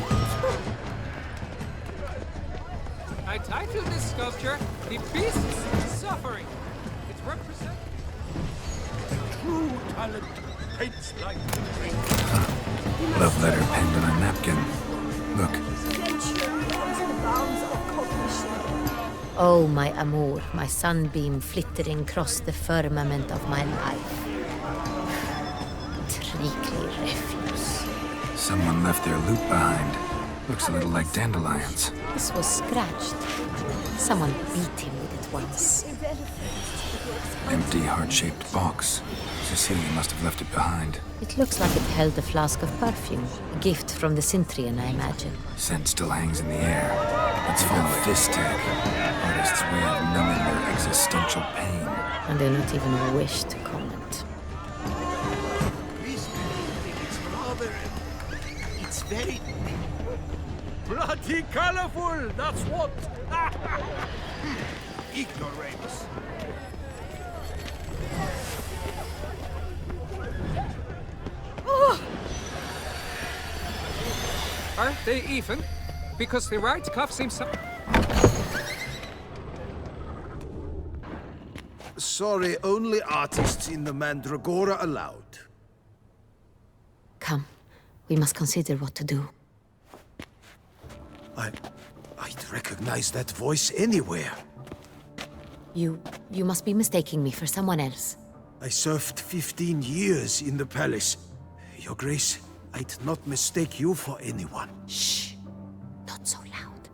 I titled this sculpture, The Beast's Suffering. It represents true talent paints like the drink. Love letter penned on a napkin. Look. Oh, my amour, my sunbeam flittering across the firmament of my life. Treacly refuse. Someone left their loot behind. Looks a little like dandelions. This was scratched. Someone beat him with it once. Empty, heart-shaped box. Cecilia must have left it behind. It looks like it held a flask of perfume. A gift from the Cintrian, I imagine. Scent still hangs in the air. Let's follow this tag. Artist's way of numbing their existential pain. I do not even wish to comment. It's very... Bloody colorful, that's what! ignoramus. Aren't they even? Because the right cuff seems so... Sorry, only artists in the Mandragora allowed. Come, we must consider what to do. I'd recognize that voice anywhere. You must be mistaking me for someone else. I served 15 years in the palace. Your Grace, I'd not mistake you for anyone. Shh! Not so loud.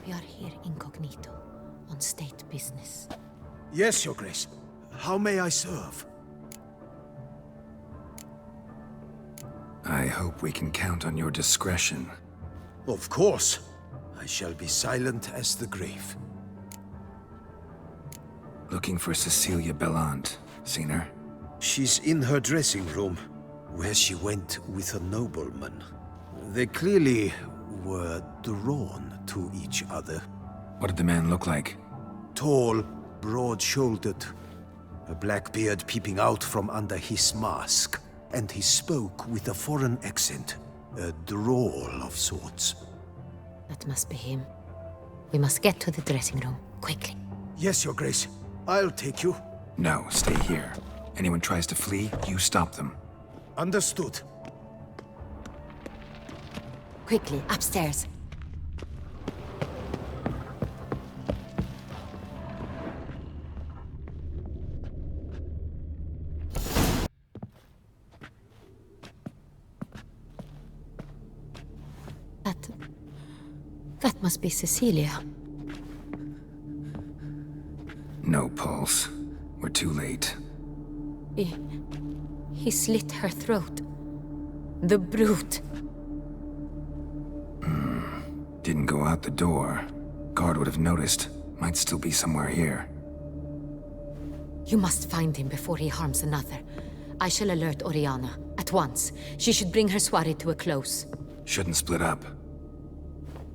We are here incognito, on state business. Yes, Your Grace. How may I serve? I hope we can count on your discretion. Of course. I shall be silent as the grave. Looking for Cecilia Bellant. Seen her? She's in her dressing room, where she went with a nobleman. They clearly were drawn to each other. What did the man look like? Tall, broad-shouldered, a black beard peeping out from under his mask, and he spoke with a foreign accent, a drawl of sorts. That must be him. We must get to the dressing room, quickly. Yes, Your Grace. I'll take you. No, stay here. Anyone tries to flee, you stop them. Understood. Quickly, upstairs. That must be Cecilia. No pulse. We're too late. He slit her throat. The brute. Didn't go out the door. Guard would have noticed. Might still be somewhere here. You must find him before he harms another. I shall alert Oriana, at once. She should bring her soirée to a close. Shouldn't split up.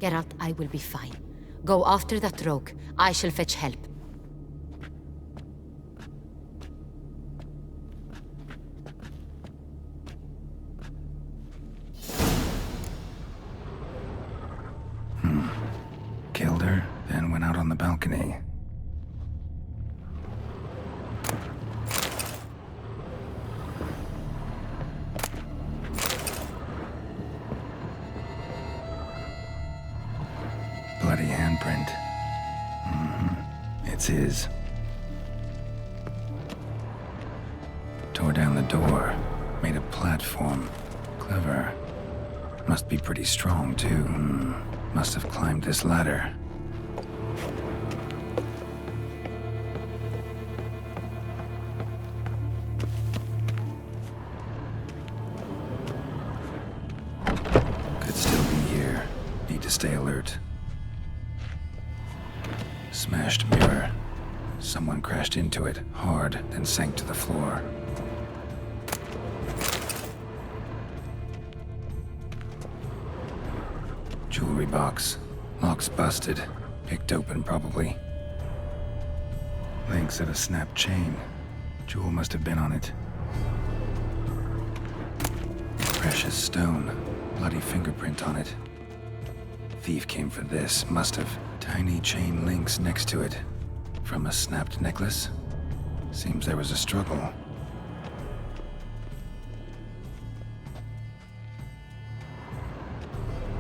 Geralt, I will be fine. Go after that rogue. I shall fetch help. Killed her, then went out on the balcony. fingerprint. It's his. Tore down the door, made a platform. Clever. Must be pretty strong, too. Must have climbed this ladder. Could still be here. Need to stay alert. Smashed mirror. Someone crashed into it, hard, then sank to the floor. Jewelry box. Lock's busted. Picked open, probably. Links of a snapped chain. Jewel must have been on it. Precious stone. Bloody fingerprint on it. Thief came for this, must have. Tiny chain links next to it. From a snapped necklace? Seems there was a struggle.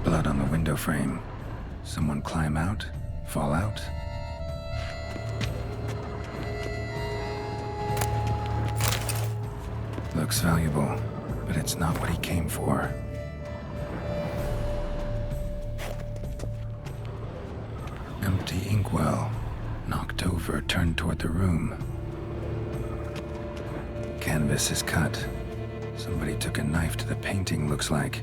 Blood on the window frame. Someone climb out? Fall out? Looks valuable, but it's not what he came for. Empty inkwell. Knocked over, turned toward the room. Canvas is cut. Somebody took a knife to the painting, looks like.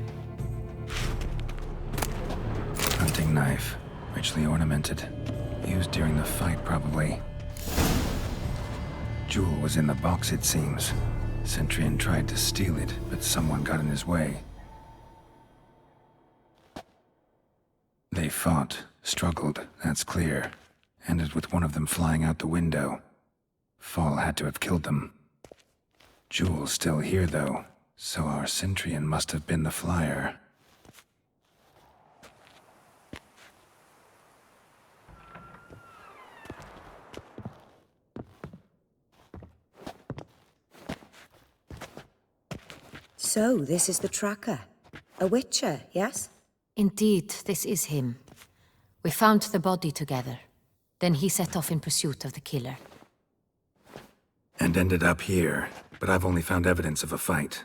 Hunting knife. Richly ornamented. Used during the fight, probably. Jewel was in the box, it seems. Centurion tried to steal it, but someone got in his way. They fought, struggled, that's clear. Ended with one of them flying out the window. Fall had to have killed them. Jewel's still here, though, so our Centurion must have been the flyer. So, this is the tracker. A witcher, yes? Indeed, this is him. We found the body together. Then he set off in pursuit of the killer. And ended up here, but I've only found evidence of a fight.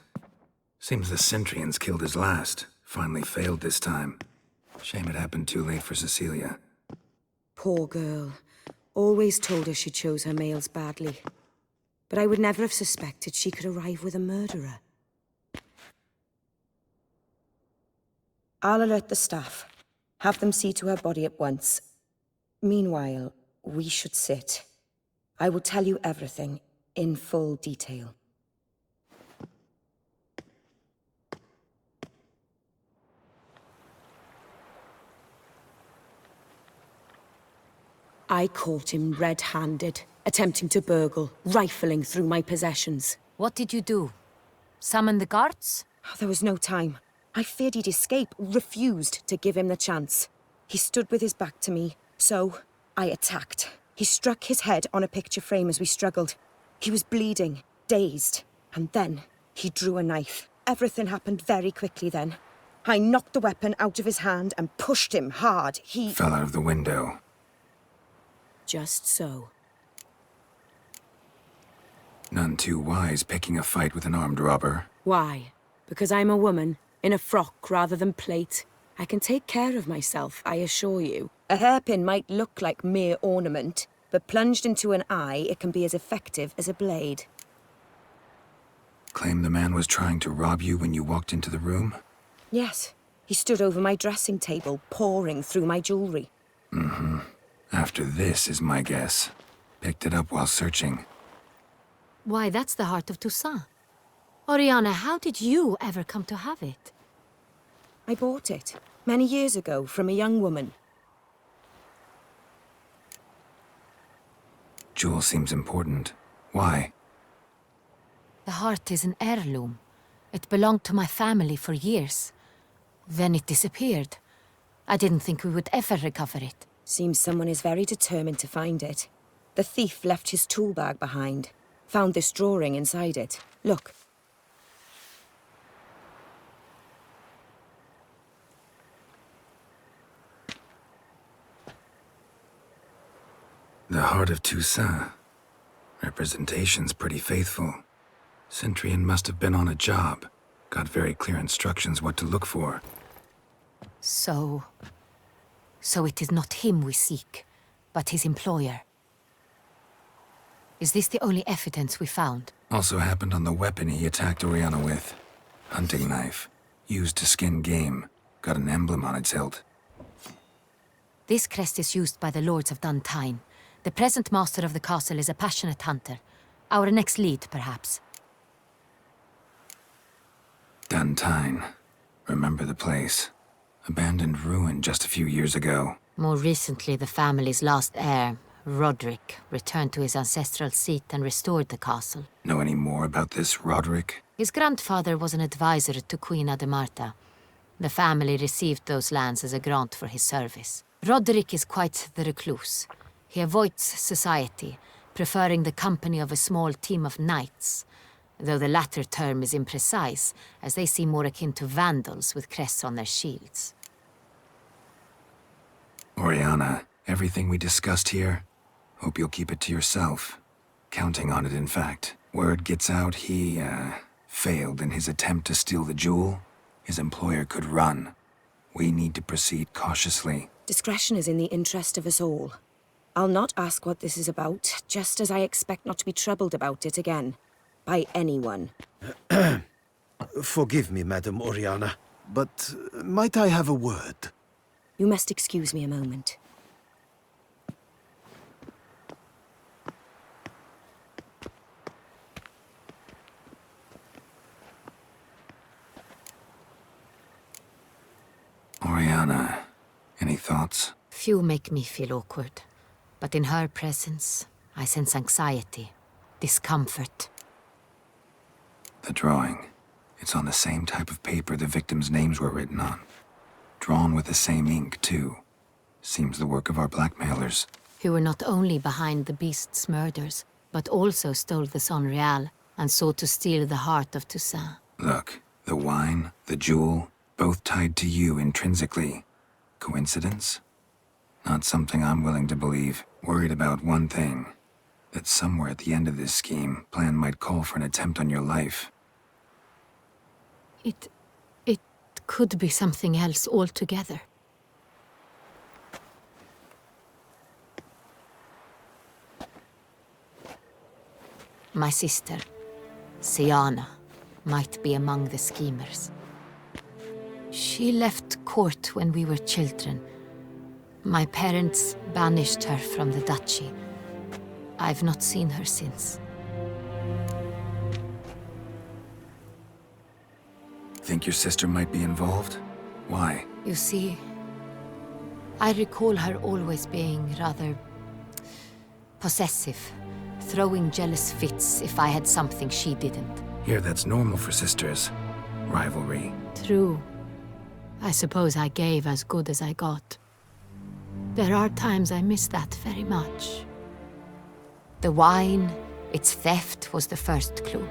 Seems the Centurions killed his last. Finally failed this time. Shame it happened too late for Cecilia. Poor girl. Always told her she chose her males badly. But I would never have suspected she could arrive with a murderer. I'll alert the staff. Have them see to her body at once. Meanwhile, we should sit. I will tell you everything, in full detail. I caught him red-handed, attempting to burgle, rifling through my possessions. What did you do? Summon the guards? There was no time. I feared he'd escape, refused to give him the chance. He stood with his back to me, so I attacked. He struck his head on a picture frame as we struggled. He was bleeding, dazed, and then he drew a knife. Everything happened very quickly then. I knocked the weapon out of his hand and pushed him hard. He fell out of the window. Just so. None too wise picking a fight with an armed robber. Why? Because I'm a woman, in a frock rather than plate. I can take care of myself, I assure you. A hairpin might look like mere ornament, but plunged into an eye, it can be as effective as a blade. Claim the man was trying to rob you when you walked into the room? Yes. He stood over my dressing table, pouring through my jewelry. Mm-hmm. After this is my guess. Picked it up while searching. Why, that's the heart of Toussaint. Oriana, how did you ever come to have it? I bought it, many years ago, from a young woman. Jewel seems important. Why? The heart is an heirloom. It belonged to my family for years. Then it disappeared. I didn't think we would ever recover it. Seems someone is very determined to find it. The thief left his tool bag behind. Found this drawing inside it. Look. heart of Toussaint. Representation's pretty faithful. Centurion must have been on a job. Got very clear instructions what to look for. So it is not him we seek, but his employer. Is this the only evidence we found? Also happened on the weapon he attacked Oriana with. Hunting knife. Used to skin game. Got an emblem on its hilt. This crest is used by the Lords of Duntine. The present master of the castle is a passionate hunter. Our next lead, perhaps. Duntine. Remember the place. Abandoned ruin just a few years ago. More recently, the family's last heir, Roderick, returned to his ancestral seat and restored the castle. Know any more about this Roderick? His grandfather was an advisor to Queen Ademarta. The family received those lands as a grant for his service. Roderick is quite the recluse. He avoids society, preferring the company of a small team of knights, though the latter term is imprecise, as they seem more akin to vandals with crests on their shields. Oriana, everything we discussed here, hope you'll keep it to yourself. Counting on it, in fact. Word gets out he, failed in his attempt to steal the jewel. His employer could run. We need to proceed cautiously. Discretion is in the interest of us all. I'll not ask what this is about, just as I expect not to be troubled about it again. By anyone. Forgive me, Madam Oriana, but might I have a word? You must excuse me a moment. Oriana, any thoughts? Few make me feel awkward, but in her presence, I sense anxiety, discomfort. The drawing. It's on the same type of paper the victims' names were written on. Drawn with the same ink, too. Seems the work of our blackmailers. Who were not only behind the beast's murders, but also stole the Son Real and sought to steal the heart of Toussaint. Look, the wine, the jewel, both tied to you intrinsically. Coincidence? Not something I'm willing to believe. Worried about one thing. That somewhere at the end of this scheme, plan might call for an attempt on your life. It could be something else altogether. My sister, Siana, might be among the schemers. She left court when we were children. My parents banished her from the duchy. I've not seen her since. Think your sister might be involved? Why? You see, I recall her always being rather possessive, throwing jealous fits if I had something she didn't. Here, that's normal for sisters. Rivalry. True. I suppose I gave as good as I got. There are times I miss that very much. The wine, its theft, was the first clue.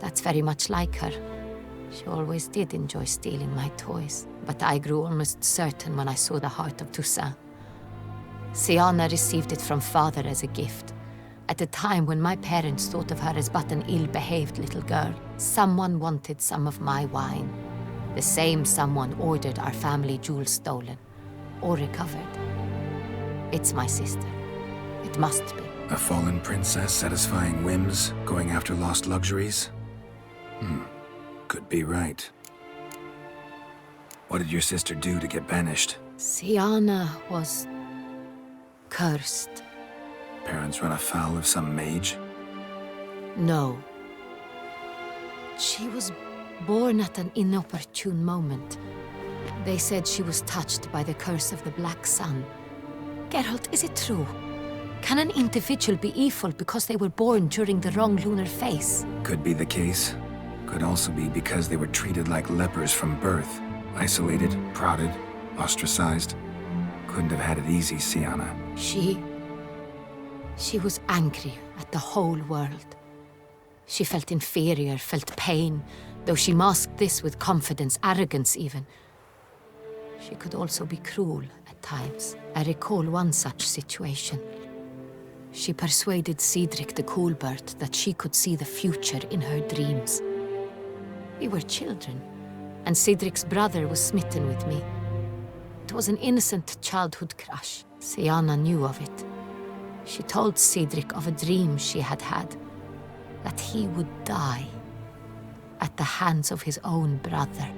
That's very much like her. She always did enjoy stealing my toys, but I grew almost certain when I saw the heart of Toussaint. Siana received it from father as a gift. At a time when my parents thought of her as but an ill-behaved little girl, someone wanted some of my wine. The same someone ordered our family jewels stolen, or recovered. It's my sister. It must be. A fallen princess satisfying whims, going after lost luxuries? Could be right. What did your sister do to get banished? Siana was cursed. Parents run afoul of some mage? No. She was born at an inopportune moment. They said she was touched by the curse of the Black Sun. Geralt, is it true? Can an individual be evil because they were born during the wrong lunar phase? Could be the case. Could also be because they were treated like lepers from birth. Isolated, prodded, ostracized. Couldn't have had it easy, Siana. She was angry at the whole world. She felt inferior, felt pain, though she masked this with confidence, arrogance even. She could also be cruel at times. I recall one such situation. She persuaded Cedric the Coolbird that she could see the future in her dreams. We were children, and Cedric's brother was smitten with me. It was an innocent childhood crush. Sienna knew of it. She told Cedric of a dream she had had, that he would die at the hands of his own brother.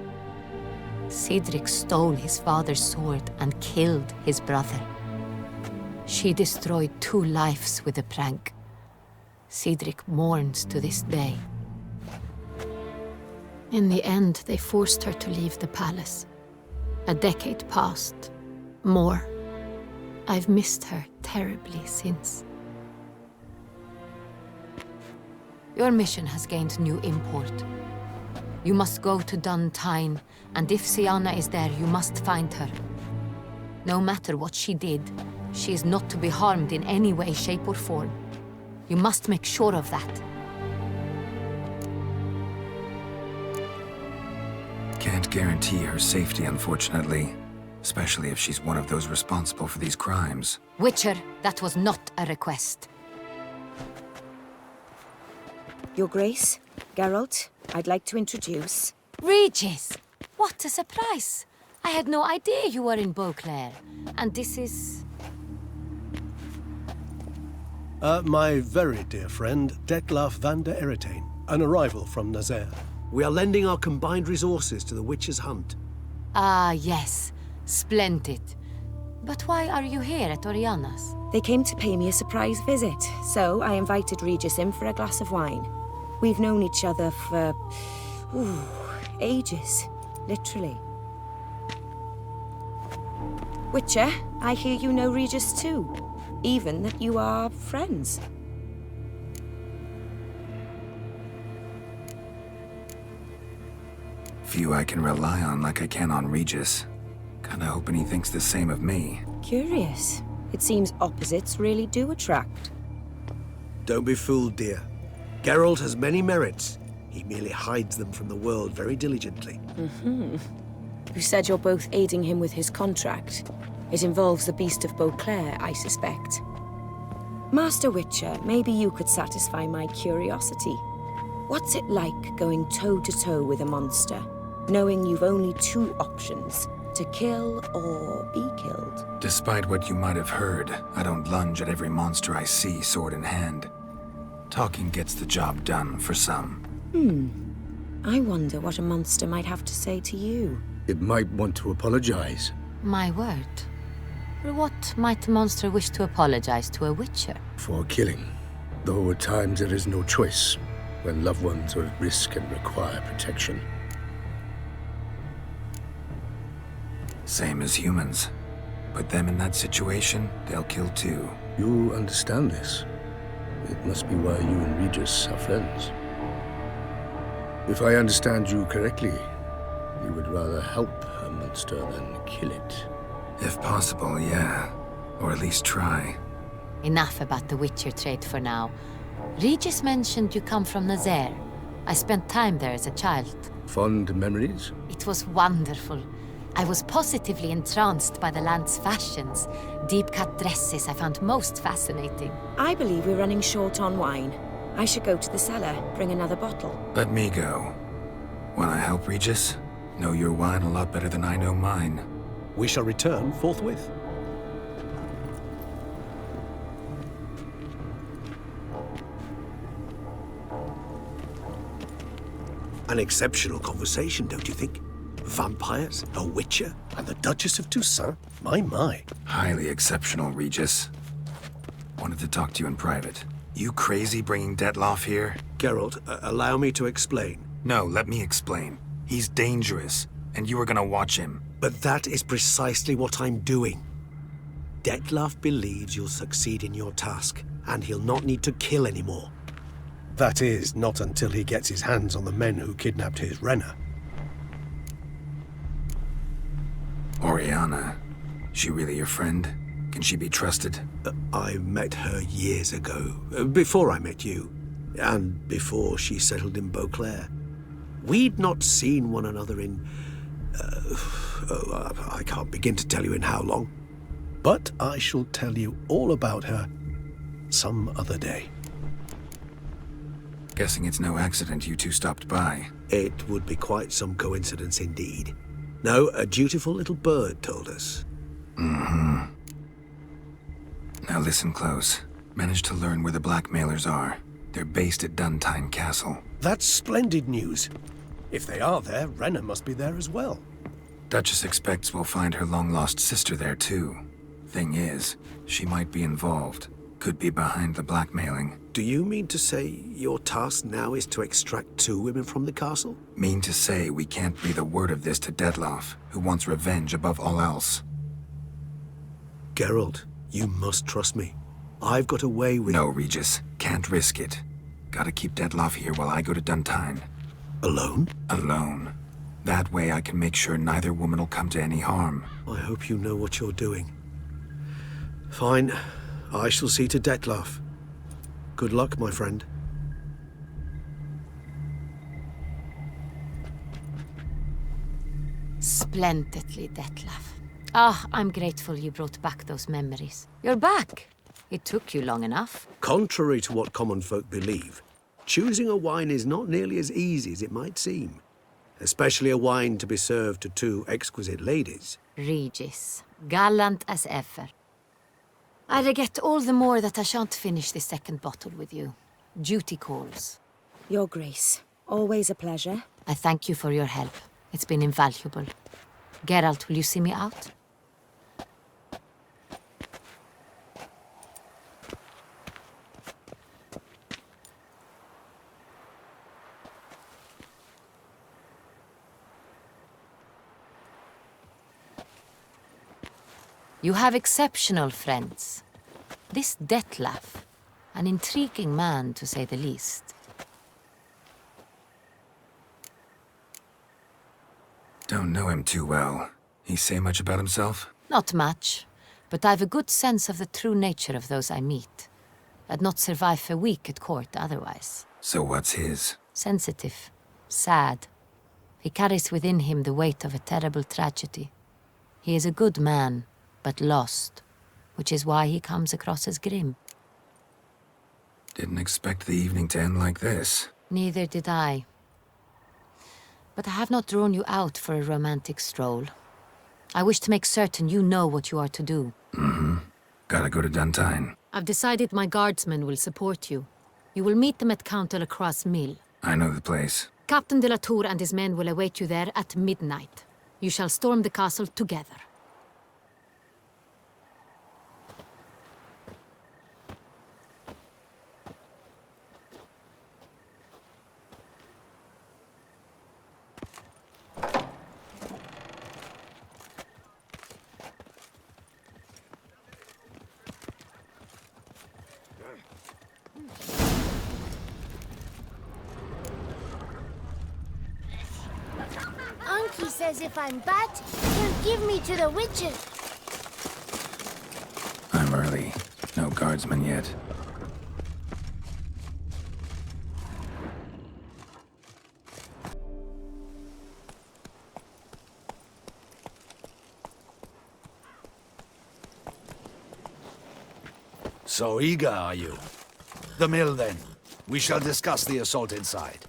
Cedric stole his father's sword and killed his brother. She destroyed 2 lives with a prank. Cedric mourns to this day. In the end, they forced her to leave the palace. A decade passed. More. I've missed her terribly since. Your mission has gained new import. You must go to Duntine, and if Sienna is there, you must find her. No matter what she did, she is not to be harmed in any way, shape, or form. You must make sure of that. Can't guarantee her safety, unfortunately. Especially if she's one of those responsible for these crimes. Witcher, that was not a request. Your Grace, Geralt, I'd like to introduce... Regis! What a surprise! I had no idea you were in Beauclair. And this is... My very dear friend, Detlaf van der Eretain, an arrival from Nazaire. We are lending our combined resources to the Witcher's hunt. Ah, yes. Splendid. But why are you here at Oriana's? They came to pay me a surprise visit, so I invited Regis in for a glass of wine. We've known each other for... ages. Literally. Witcher, I hear you know Regis too. Even that you are friends. Few I can rely on like I can on Regis. Kinda hoping he thinks the same of me. Curious. It seems opposites really do attract. Don't be fooled, dear. Geralt has many merits. He merely hides them from the world very diligently. You said you're both aiding him with his contract. It involves the Beast of Beauclair, I suspect. Master Witcher, maybe you could satisfy my curiosity. What's it like going toe-to-toe with a monster, knowing you've only 2 options, to kill or be killed? Despite what you might have heard, I don't lunge at every monster I see sword in hand. Talking gets the job done for some. I wonder what a monster might have to say to you. It might want to apologize. My word. What might a monster wish to apologize to a Witcher? For killing. Though at times there is no choice, when loved ones are at risk and require protection. Same as humans. Put them in that situation, they'll kill too. You understand this. It must be why you and Regis are friends. If I understand you correctly, you would rather help a monster than kill it. If possible, yeah. Or at least try. Enough about the Witcher trait for now. Regis mentioned you come from Nazaire. I spent time there as a child. Fond memories? It was wonderful. I was positively entranced by the land's fashions. Deep-cut dresses I found most fascinating. I believe we're running short on wine. I should go to the cellar, bring another bottle. Let me go. Wanna help, Regis? Know your wine a lot better than I know mine. We shall return forthwith. An exceptional conversation, don't you think? Vampires, a Witcher, And the Duchess of Toussaint? My. Highly exceptional, Regis. Wanted to talk to you in private. You crazy bringing Detlaf here? Geralt, allow me to explain. No, let me explain. He's dangerous, and you were gonna watch him. But that is precisely what I'm doing. Detlaf believes you'll succeed in your task, and he'll not need to kill anymore. That is, not until he gets his hands on the men who kidnapped his Renner. Oriana. She really your friend? Can she be trusted? I met her years ago, before I met you, and before she settled in Beauclair. We'd not seen one another in... I can't begin to tell you in how long. But I shall tell you all about her some other day. Guessing it's no accident you two stopped by. It would be quite some coincidence indeed. No, a dutiful little bird told us. Mm-hmm. Now listen close. Managed to learn where the blackmailers are. They're based at Duntine Castle. That's splendid news. If they are there, Renna must be there as well. Duchess expects we'll find her long-lost sister there too. Thing is, she might be involved. Could be behind the blackmailing. Do you mean to say your task now is to extract 2 women from the castle? Mean to say we can't breathe a word of this to Dettlaff, who wants revenge above all else. Geralt, you must trust me. I've got a way with... No, Regis. Can't risk it. Gotta keep Dettlaff here while I go to Duntine. Alone? Alone. That way I can make sure neither woman will come to any harm. I hope you know what you're doing. Fine. I shall see to Dettlaff. Good luck, my friend. Splendidly, Dettlaff. Ah, I'm grateful you brought back those memories. You're back! It took you long enough. Contrary to what common folk believe, choosing a wine is not nearly as easy as it might seem. Especially a wine to be served to 2 exquisite ladies. Regis, gallant as ever. I regret all the more that I shan't finish the 2nd bottle with you. Duty calls. Your Grace, always a pleasure. I thank you for your help. It's been invaluable. Geralt, will you see me out? You have exceptional friends. This Dettlaff, an intriguing man to say the least. Don't know him too well. He say much about himself? Not much, but I've a good sense of the true nature of those I meet. I'd not survive a week at court otherwise. So what's his? Sensitive, sad. He carries within him the weight of a terrible tragedy. He is a good man, but lost, which is why he comes across as grim. Didn't expect the evening to end like this. Neither did I. But I have not drawn you out for a romantic stroll. I wish to make certain you know what you are to do. Mm-hmm. Gotta go to Duntine. I've decided my guardsmen will support you. You will meet them at Count de la Croix's mill. I know the place. Captain de la Tour and his men will await you there at midnight. You shall storm the castle together. Unky says if I'm bad, he'll give me to the witches. I'm early. No guardsmen yet. So eager, are you? The mill, then. We shall discuss the assault inside.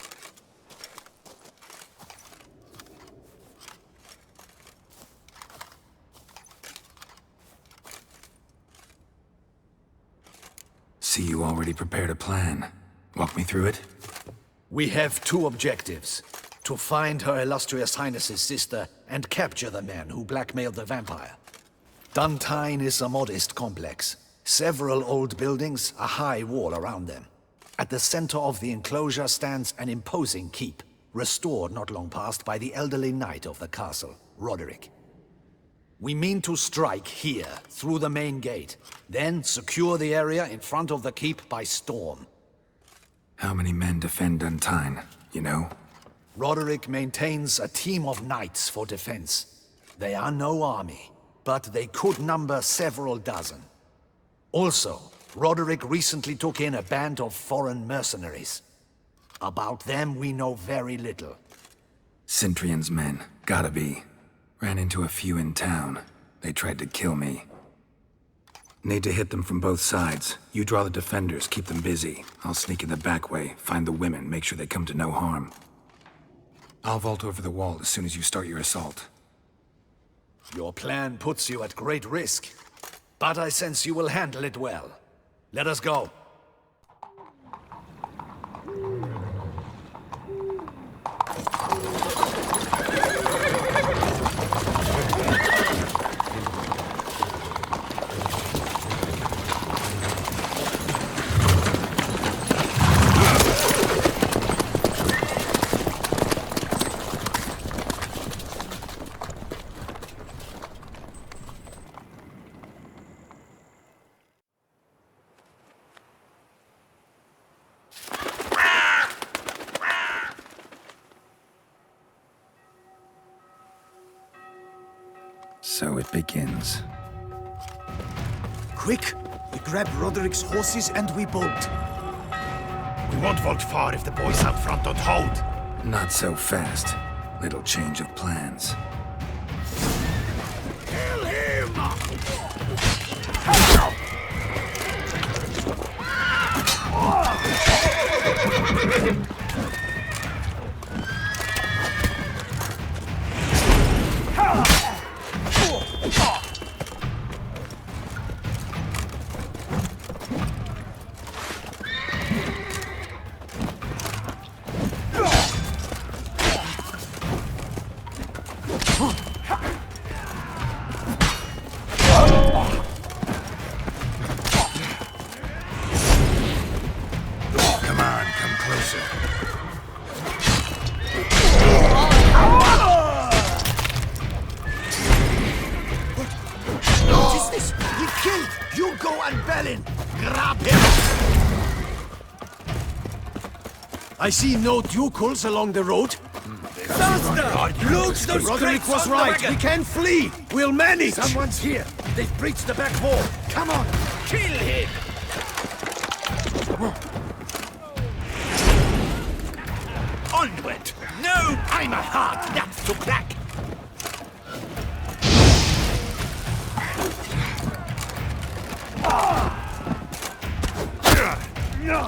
See, you already prepared a plan. Walk me through it? We have 2 objectives. To find Her Illustrious Highness's sister and capture the men who blackmailed the vampire. Duntine is a modest complex. Several old buildings, a high wall around them. At the center of the enclosure stands an imposing keep, restored not long past by the elderly knight of the castle, Roderick. We mean to strike here, through the main gate, then secure the area in front of the keep by storm. How many men defend Duntine, you know? Roderick maintains a team of knights for defense. They are no army, but they could number several dozen. Also, Roderick recently took in a band of foreign mercenaries. About them we know very little. Cintrian's men, gotta be. Ran into a few in town. They tried to kill me. Need to hit them from both sides. You draw the defenders, keep them busy. I'll sneak in the back way, find the women, make sure they come to no harm. I'll vault over the wall as soon as you start your assault. Your plan puts you at great risk, but I sense you will handle it well. Let us go. So it begins. Quick! We grab Roderick's horses and we bolt. We won't vault far if the boys out front don't hold. Not so fast. Little change of plans. Kill him! I see no ducals along the road. Faster! Loot those Roderick was right. We can flee. We'll manage. Someone's here. They've breached the back wall. Come on. Kill him! Onward. No, I'm a hard nut to crack. No.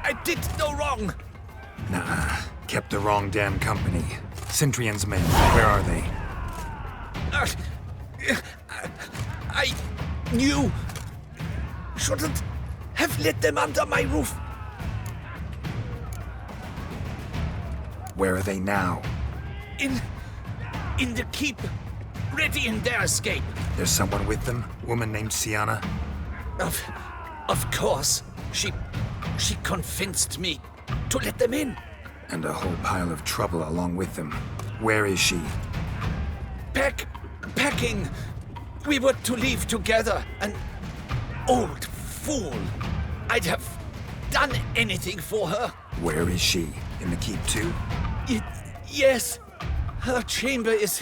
I did no wrong. Nah, kept the wrong damn company. Centrion's men, where are they? I knew. Shouldn't have let them under my roof. Where are they now? In the keep. Ready in their escape. There's someone with them? Woman named Sienna? Of course. She convinced me to let them in. And a whole pile of trouble along with them. Where is she? Packing. We were to leave together. An old fool. I'd have done anything for her. Where is she? In the keep too? Yes. Her chamber is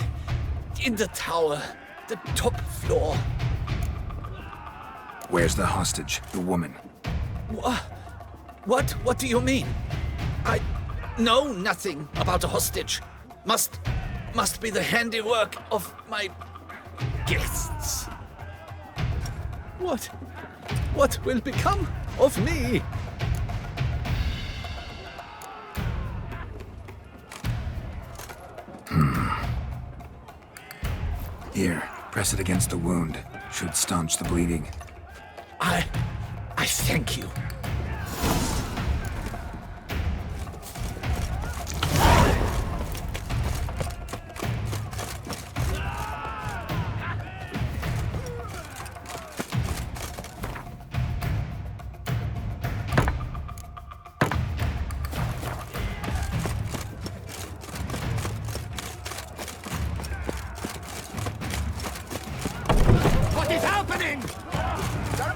in the tower. The top floor. Where's the hostage? The woman? What do you mean? I know nothing about a hostage. Must be the handiwork of my guests. What will become of me? Here, press it against the wound. Should staunch the bleeding. I thank you. What is happening?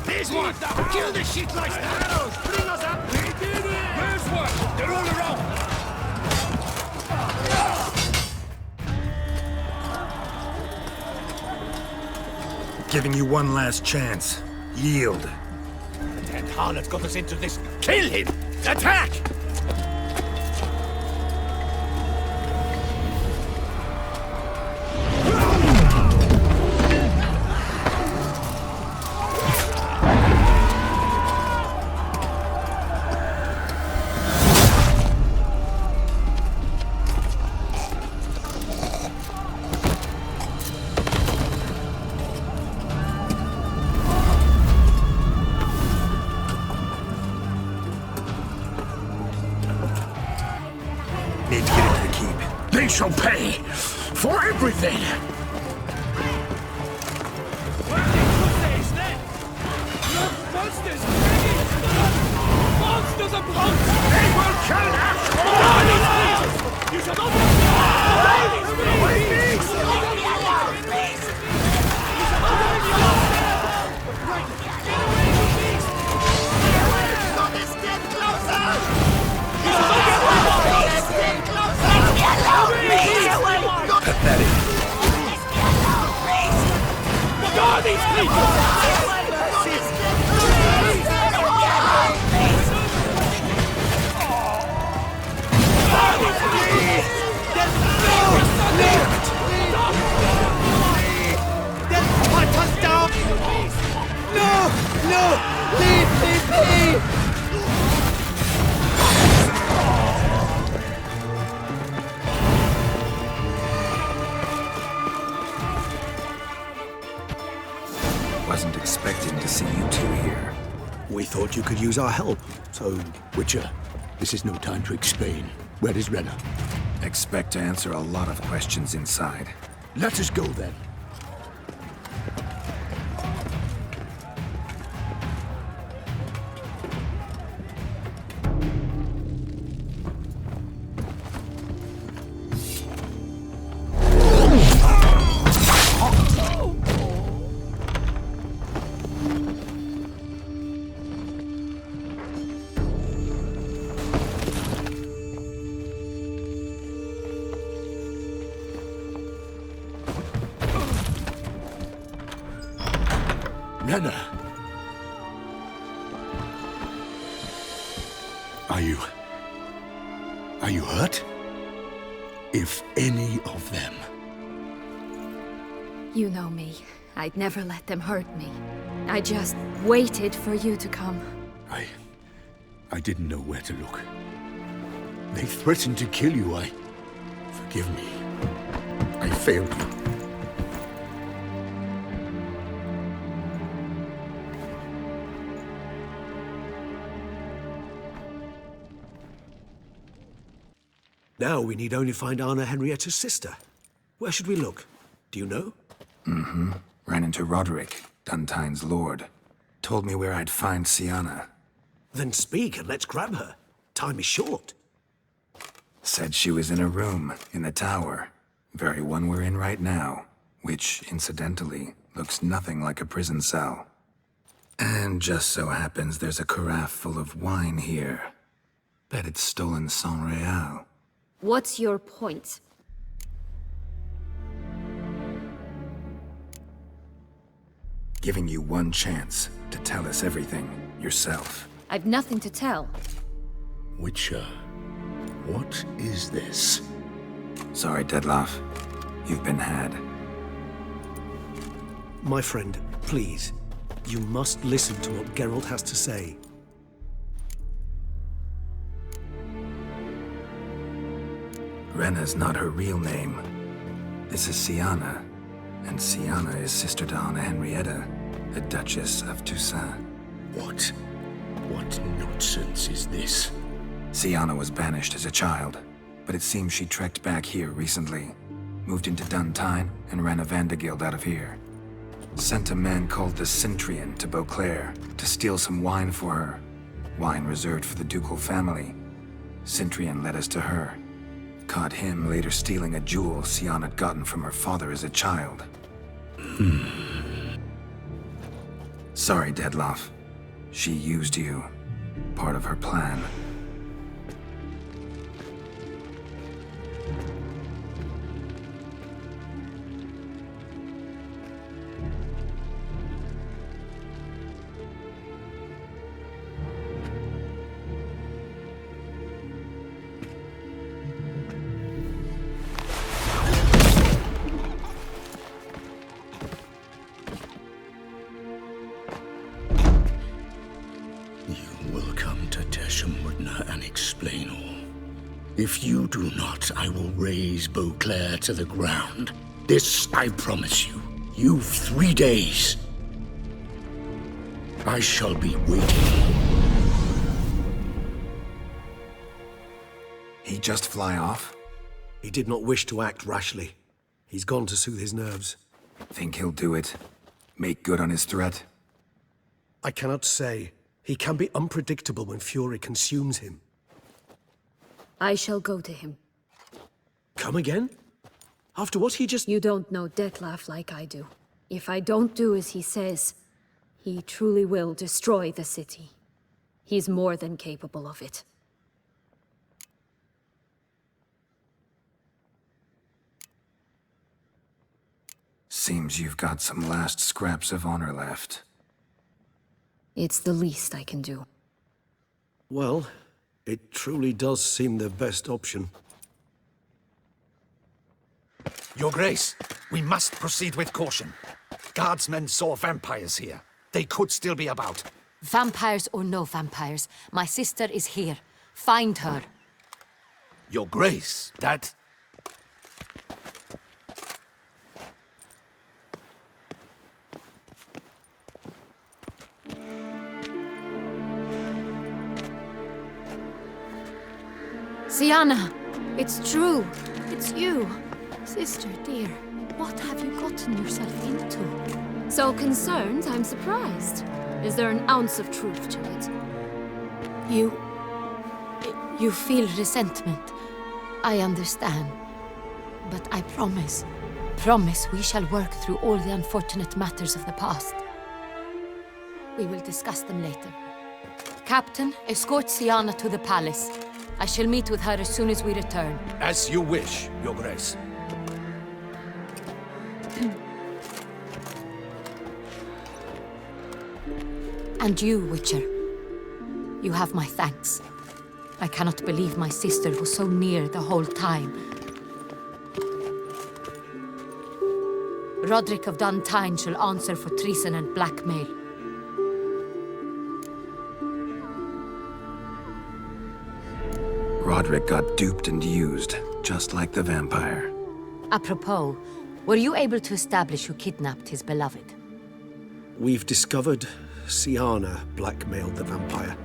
This one! Kill the shit like arrows! Bring us up! We did it! Where's one? They're all around! Giving you one last chance. Yield. The damned harlot got us into this. Kill him! Attack! Need to get into the keep. They shall pay for everything! Monsters upon! They will kill us! You shall not... Pathetic. What are these people? Wasn't expecting to see you two here. We thought you could use our help. So, Witcher, this is no time to explain. Where is Renna? Expect to answer a lot of questions inside. Let us go then. Renna! Are you hurt? If any of them. You know me. I'd never let them hurt me. I just waited for you to come. I didn't know where to look. They threatened to kill you. Forgive me. I failed you. Now we need only find Anna Henrietta's sister. Where should we look? Do you know? Mm-hmm. Ran into Roderick, Duntine's lord. Told me where I'd find Siana. Then speak and let's grab her. Time is short. Said she was in a room in the tower. Very one we're in right now. Which, incidentally, looks nothing like a prison cell. And just so happens there's a carafe full of wine here. Bet it's stolen San Real. What's your point? Giving you one chance to tell us everything yourself. I've nothing to tell. Witcher, what is this? Sorry, Dettlaff. You've been had. My friend, please. You must listen to what Geralt has to say. Renna's not her real name. This is Siana. And Siana is sister to Anna Henrietta, the Duchess of Toussaint. What? What nonsense is this? Siana was banished as a child, but it seems she trekked back here recently. Moved into Duntine and ran a Vandergild out of here. Sent a man called the Centrian to Beauclair to steal some wine for her. Wine reserved for the ducal family. Centrian led us to her. Caught him later stealing a jewel Siana had gotten from her father as a child. Sorry, Dettlaff. She used you. Part of her plan. If you do not, I will raise Beauclair to the ground. This I promise you. You've 3 days. I shall be waiting. He just fly off? He did not wish to act rashly. He's gone to soothe his nerves. Think he'll do it? Make good on his threat? I cannot say. He can be unpredictable when fury consumes him. I shall go to him. Come again? After what he just— You don't know Dettlaff like I do. If I don't do as he says, he truly will destroy the city. He's more than capable of it. Seems you've got some last scraps of honor left. It's the least I can do. Well, it truly does seem the best option. Your Grace, we must proceed with caution. Guardsmen saw vampires here. They could still be about. Vampires or no vampires, my sister is here. Find her. Your Grace, that... Siana, it's true. It's you. Sister, dear, what have you gotten yourself into? So concerned, I'm surprised. Is there an ounce of truth to it? You feel resentment. I understand. But I promise we shall work through all the unfortunate matters of the past. We will discuss them later. Captain, escort Siana to the palace. I shall meet with her as soon as we return. As you wish, Your Grace. And you, Witcher. You have my thanks. I cannot believe my sister was so near the whole time. Roderick of Duntine shall answer for treason and blackmail. Roderick got duped and used, just like the vampire. Apropos, were you able to establish who kidnapped his beloved? We've discovered Siana blackmailed the vampire.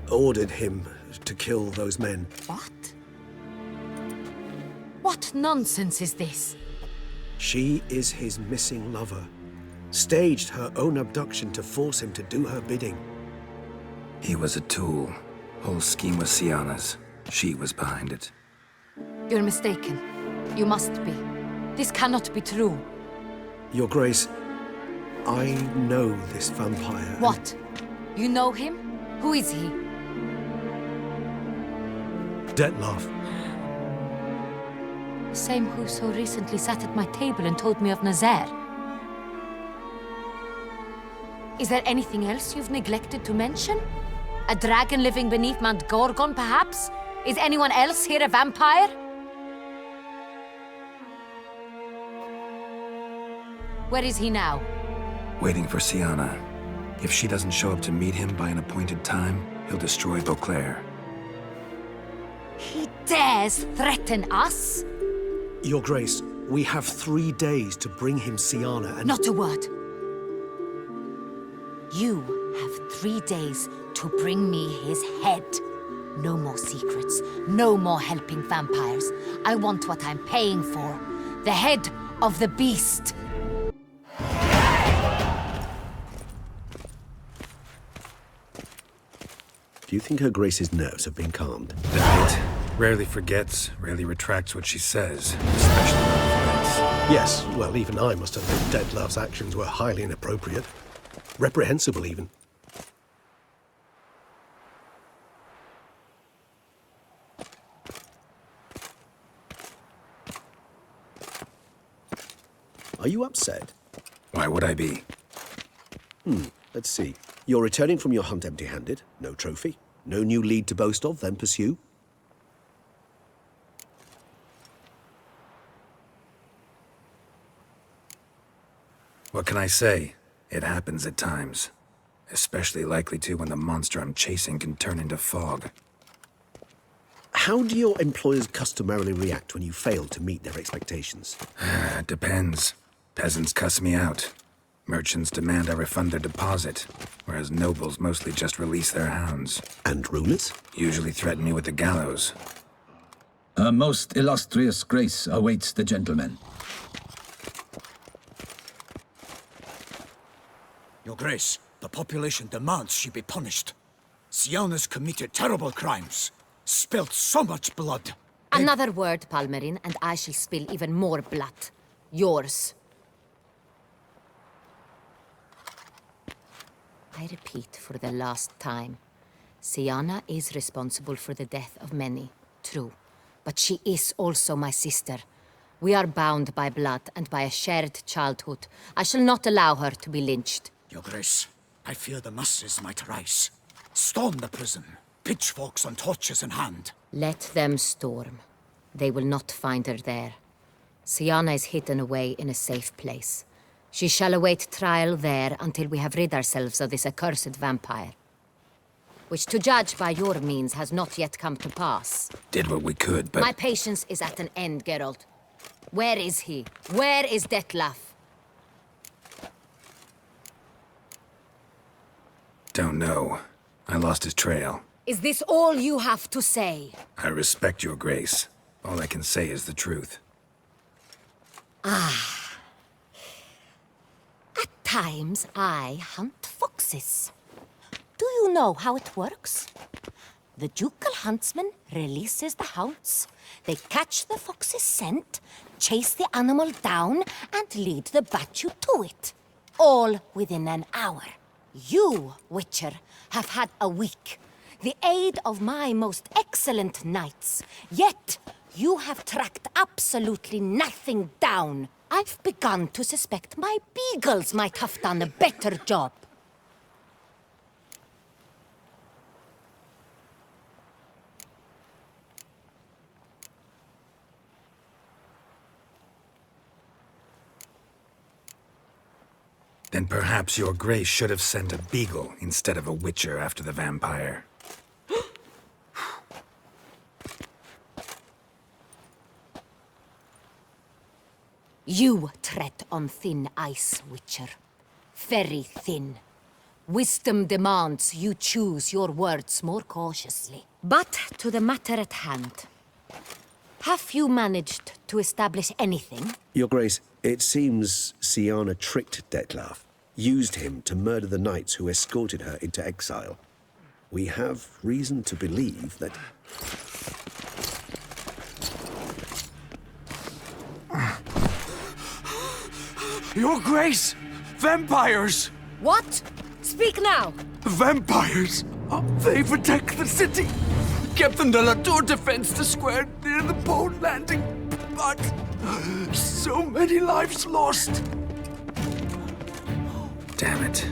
Ordered him to kill those men. What? What nonsense is this? She is his missing lover. Staged her own abduction to force him to do her bidding. He was a tool. Whole scheme was Sienna's. She was behind it. You're mistaken. You must be. This cannot be true. Your Grace, I know this vampire. What? You know him? Who is he? Detlef. The same who so recently sat at my table and told me of Nazaire. Is there anything else you've neglected to mention? A dragon living beneath Mount Gorgon, perhaps? Is anyone else here a vampire? Where is he now? Waiting for Sienna. If she doesn't show up to meet him by an appointed time, he'll destroy Beauclair. He dares threaten us? Your Grace, we have 3 days to bring him Sienna and— Not a word. You have 3 days to bring me his head. No more secrets. No more helping vampires. I want what I'm paying for. The head of the beast. Do you think Her Grace's nerves have been calmed? The knight rarely forgets, rarely retracts what she says, especially when threats. Yes, well, even I must admit Detlef's actions were highly inappropriate. Reprehensible, even. Are you upset? Why would I be? Let's see. You're returning from your hunt empty-handed. No trophy. No new lead to boast of, then pursue. What can I say? It happens at times. Especially likely to when the monster I'm chasing can turn into fog. How do your employers customarily react when you fail to meet their expectations? It depends. Peasants cuss me out. Merchants demand I refund their deposit, whereas nobles mostly just release their hounds. And rulers? Usually threaten me with the gallows. A most illustrious grace awaits the gentleman. Your Grace, the population demands she be punished. Sienna's committed terrible crimes, spilt so much blood. Another word, Palmerin, and I shall spill even more blood. Yours. I repeat for the last time. Sienna is responsible for the death of many, true. But she is also my sister. We are bound by blood and by a shared childhood. I shall not allow her to be lynched. Your Grace, I fear the masses might rise. Storm the prison, pitchforks and torches in hand. Let them storm. They will not find her there. Sienna is hidden away in a safe place. She shall await trial there until we have rid ourselves of this accursed vampire. Which, to judge by your means, has not yet come to pass. Did what we could, but— My patience is at an end, Geralt. Where is he? Where is Detlef? Don't know. I lost his trail. Is this all you have to say? I respect your grace. All I can say is the truth. Ah. At times, I hunt foxes. Do you know how it works? The ducal huntsman releases the hounds. They catch the fox's scent, chase the animal down, and lead the battue to it. All within an hour. You, Witcher, have had a week. The aid of my most excellent knights. Yet, you have tracked absolutely nothing down. I've begun to suspect my beagles might have done a better job. Then perhaps your grace should have sent a beagle instead of a witcher after the vampire. You tread on thin ice, Witcher. Very thin. Wisdom demands you choose your words more cautiously. But to the matter at hand. Have you managed to establish anything? Your Grace, it seems Siana tricked Detlaf, used him to murder the knights who escorted her into exile. We have reason to believe that... Your Grace! Vampires! What? Speak now! Vampires! They protect the city! Captain de la Tour defends the square near the boat landing, but so many lives lost. Damn it.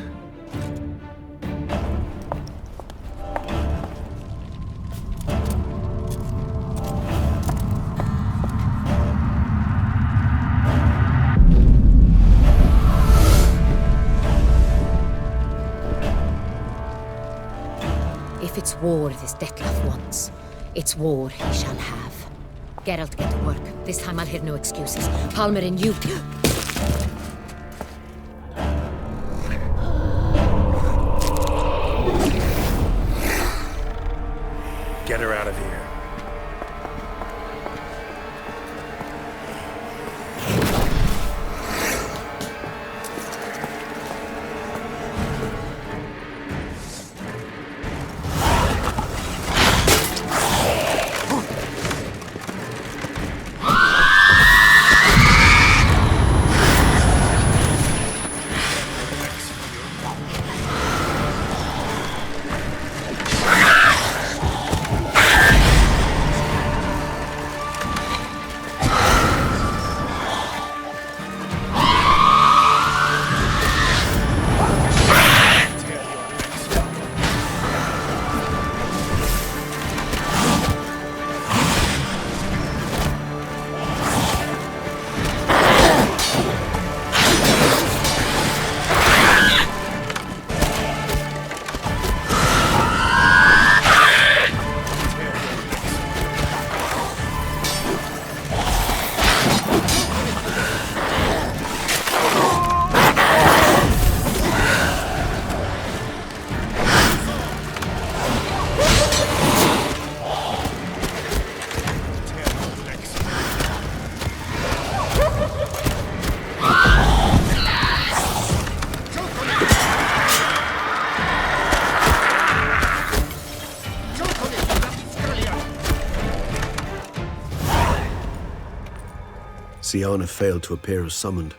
If it's war this Detlaf wants, it's war he shall have. Geralt, get to work. This time I'll hear no excuses. Palmer and you... Get her out of here. Siana failed to appear as summoned.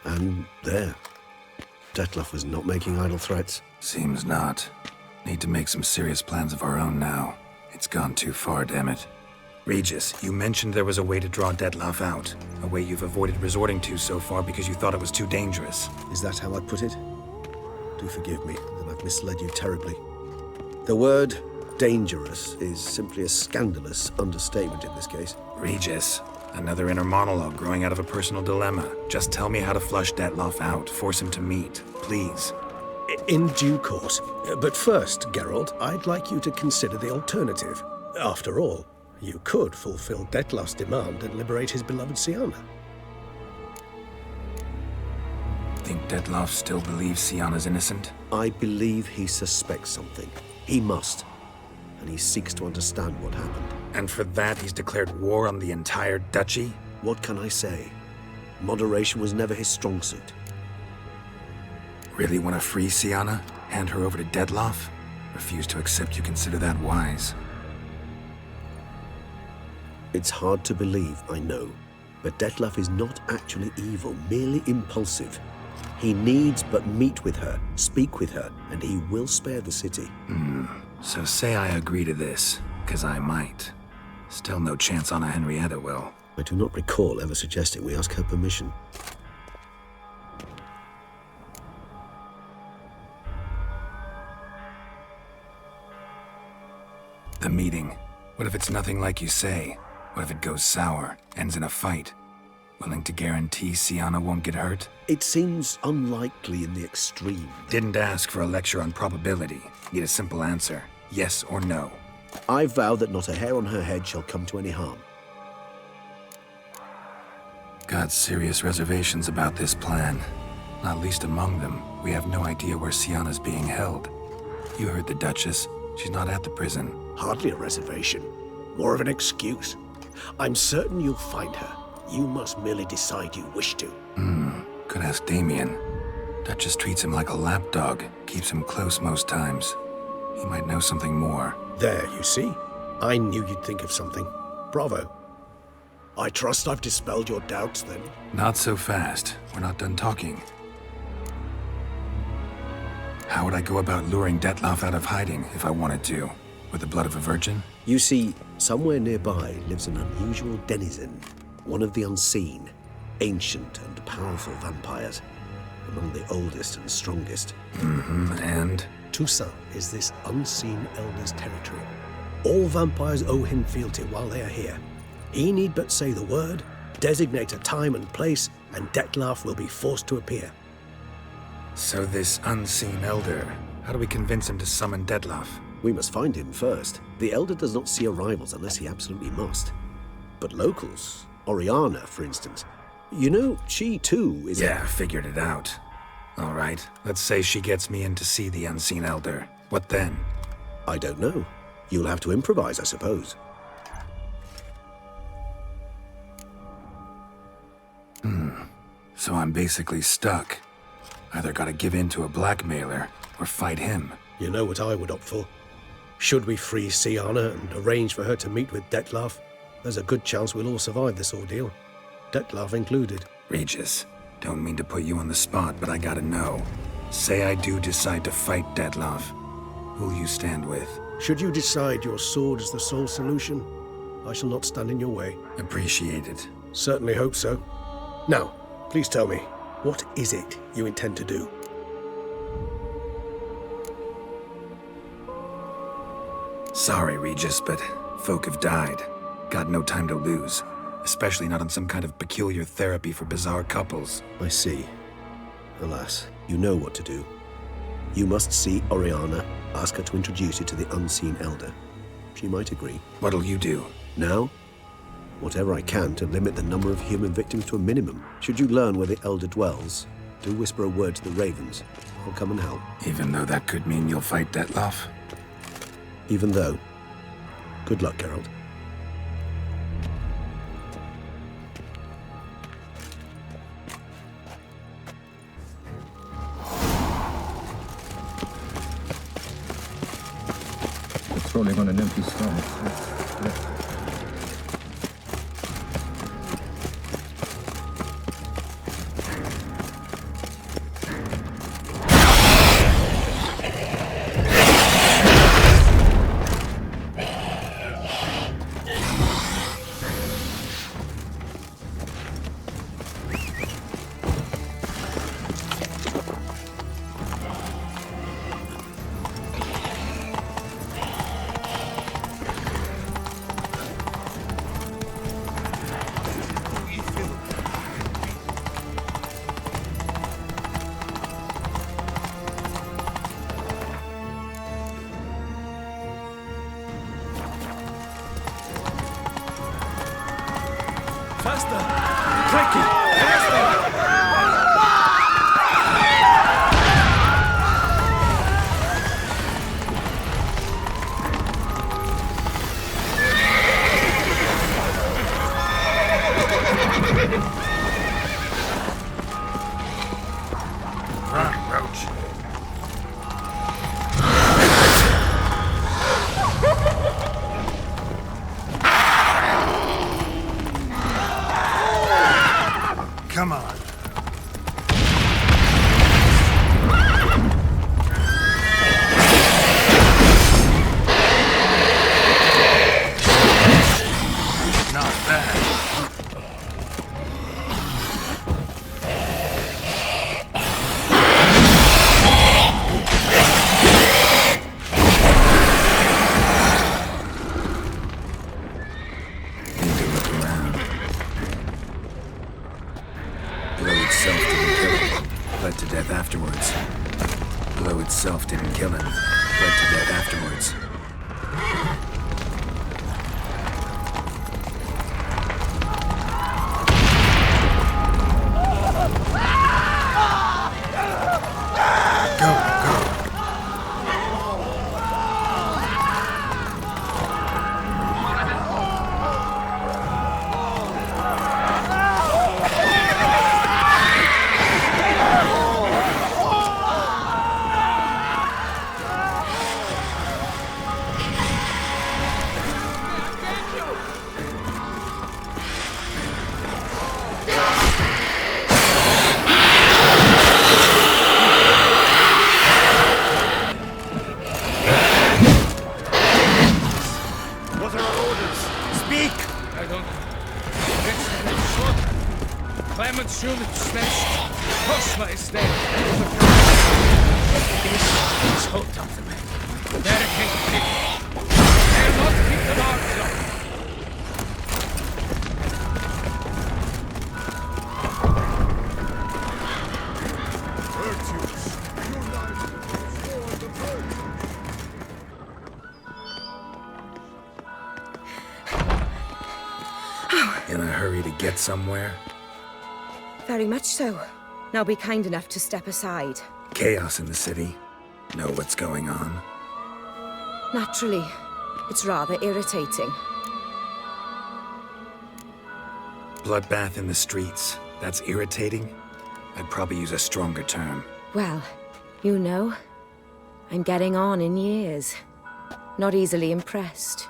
And there. Detlaf was not making idle threats. Seems not. Need to make some serious plans of our own now. It's gone too far, damn it. Regis, you mentioned there was a way to draw Detlaf out. A way you've avoided resorting to so far because you thought it was too dangerous. Is that how I put it? Do forgive me that I've misled you terribly. The word dangerous is simply a scandalous understatement in this case. Regis, another inner monologue growing out of a personal dilemma. Just tell me how to flush Detlaf out. Force him to meet, please. In due course. But first, Geralt, I'd like you to consider the alternative. After all, you could fulfill Detlaf's demand and liberate his beloved Siana. Think Detlaf still believes Siana's innocent? I believe he suspects something. He must. And he seeks to understand what happened. And for that, he's declared war on the entire duchy? What can I say? Moderation was never his strong suit. Really want to free Siana? Hand her over to Detlaf? Refuse to accept you consider that wise. It's hard to believe, I know. But Detlaf is not actually evil, merely impulsive. He needs but meet with her, speak with her, and he will spare the city. So say I agree to this, because I might. Still no chance Anna Henrietta will. I do not recall ever suggesting we ask her permission. The meeting. What if it's nothing like you say? What if it goes sour, ends in a fight? Willing to guarantee Siana won't get hurt? It seems unlikely in the extreme. Didn't ask for a lecture on probability. Need a simple answer. Yes or no. I vow that not a hair on her head shall come to any harm. Got serious reservations about this plan. Not least among them, we have no idea where Siana's being held. You heard the Duchess. She's not at the prison. Hardly a reservation. More of an excuse. I'm certain you'll find her. You must merely decide you wish to. Could ask Damien. Duchess treats him like a lapdog, keeps him close most times. He might know something more. There, you see? I knew you'd think of something. Bravo. I trust I've dispelled your doubts, then. Not so fast. We're not done talking. How would I go about luring Detloff out of hiding if I wanted to? With the blood of a virgin? You see, somewhere nearby lives an unusual denizen, one of the unseen, ancient and powerful vampires, among the oldest and strongest. And? Toussaint is this unseen elder's territory. All vampires owe him fealty while they are here. He need but say the word, designate a time and place, and Detloff will be forced to appear. So this unseen elder, how do we convince him to summon Detloff? We must find him first. The elder does not see arrivals unless he absolutely must. But locals, Oriana, for instance, you know, she too is Yeah, figured it out. All right, let's say she gets me in to see the unseen elder. What then? I don't know. You'll have to improvise, I suppose. So I'm basically stuck. Either gotta give in to a blackmailer, or fight him. You know what I would opt for? Should we free Siana and arrange for her to meet with Detloff, there's a good chance we'll all survive this ordeal. Detloff included. Regis, don't mean to put you on the spot, but I gotta know. Say I do decide to fight Detloff. Who'll you stand with? Should you decide your sword is the sole solution, I shall not stand in your way. Appreciate it. Certainly hope so. Now, please tell me, what is it you intend to do? Sorry, Regis, but folk have died. Got no time to lose. Especially not on some kind of peculiar therapy for bizarre couples. I see. Alas, you know what to do. You must see Oriana, ask her to introduce you to the unseen elder. She might agree. What'll you do? Now? Whatever I can to limit the number of human victims to a minimum. Should you learn where the elder dwells, do whisper a word to the ravens. I'll come and help. Even though that could mean you'll fight Detloff? Even though. Good luck, Geralt. It's rolling on an empty stomach. Come on. Not bad. Need to look around. Blow itself didn't kill him. Bled to death afterwards. Blow itself didn't kill him. Bled to death afterwards. hurry to get somewhere? Very much so. Now be kind enough to step aside. Chaos in the city. Know what's going on? Naturally. It's rather irritating. Bloodbath in the streets. That's irritating? I'd probably use a stronger term. Well, you know, I'm getting on in years. Not easily impressed.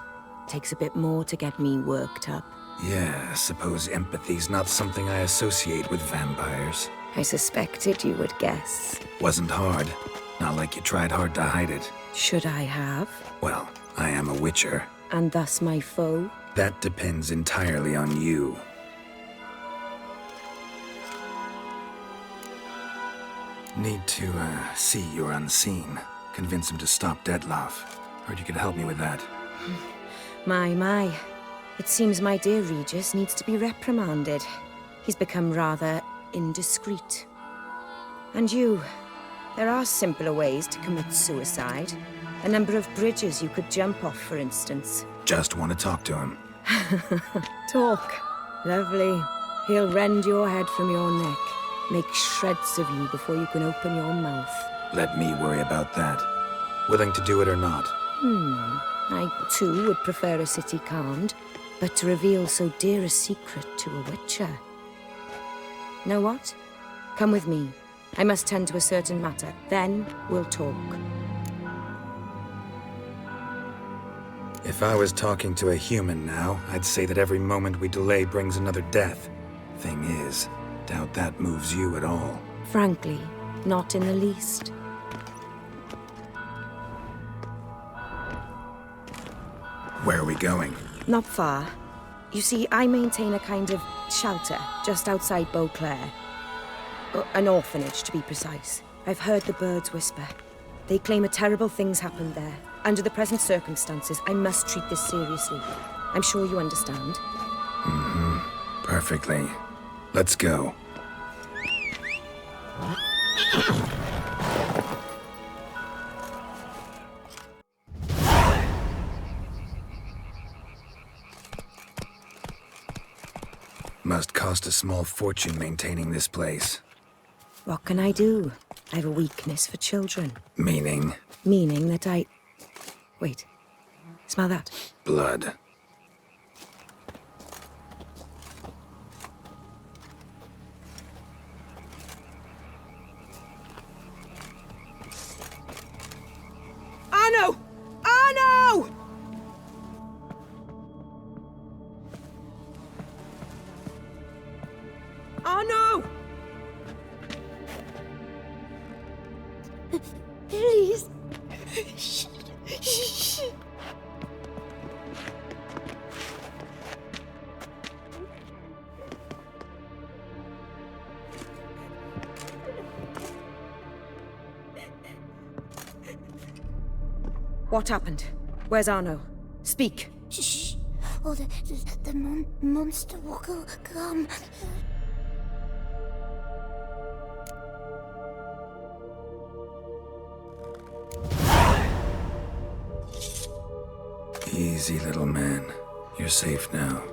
Takes a bit more to get me worked up. Yeah, I suppose empathy's not something I associate with vampires. I suspected you would guess. Wasn't hard. Not like you tried hard to hide it. Should I have? Well, I am a witcher. And thus my foe? That depends entirely on you. Need to, see you're unseen. Convince him to stop Detloff. Heard you could help me with that. My. It seems my dear Regis needs to be reprimanded. He's become rather indiscreet. And you, there are simpler ways to commit suicide. A number of bridges you could jump off, for instance. Just want to talk to him. Talk. Lovely. He'll rend your head from your neck. Make shreds of you before you can open your mouth. Let me worry about that. Willing to do it or not? I too would prefer a city calmed, but to reveal so dear a secret to a witcher. Know what? Come with me. I must tend to a certain matter. Then we'll talk. If I was talking to a human now, I'd say that every moment we delay brings another death. Thing is, doubt that moves you at all. Frankly, not in the least. Where are we going? Not far. You see, I maintain a kind of shelter just outside Beauclair. An orphanage, to be precise. I've heard the birds whisper. They claim a terrible thing's happened there. Under the present circumstances, I must treat this seriously. I'm sure you understand. Perfectly. Let's go. Must cost a small fortune maintaining this place. What can I do? I have a weakness for children. Meaning? Meaning that I... Wait. Smell that? Blood. Arno! Arno! Arno! Please. What happened? Where's Arno? Speak. Shh. Oh, the monster will come. Easy, little man. You're safe now.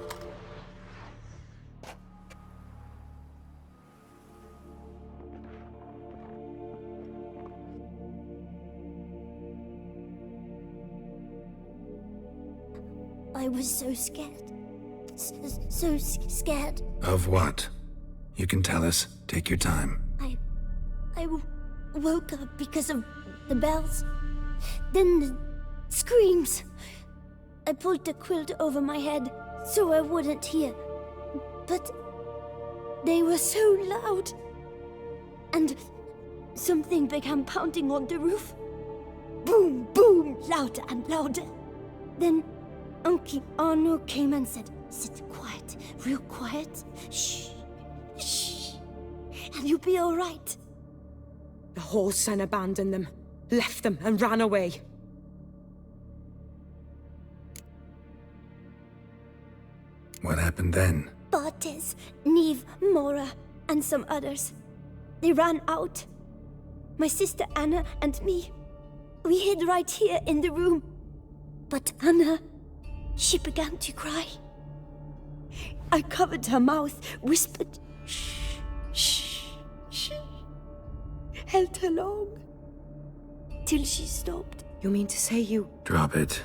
I was so scared. So scared. Of what? You can tell us. Take your time. I woke up because of the bells. Then the screams. I pulled the quilt over my head so I wouldn't hear. But they were so loud. And something began pounding on the roof. Boom, boom, louder and louder. Then Uncle Arno came and said, "Sit quiet, real quiet. Shh, shh, and you'll be all right." The whoreson abandoned them, left them and ran away. What happened then? Bartes, Neve, Mora, and some others. They ran out. My sister Anna and me. We hid right here in the room. But Anna, she began to cry. I covered her mouth, whispered, shh, shh, shh. Held her long. Till she stopped. You mean to say you... Drop it.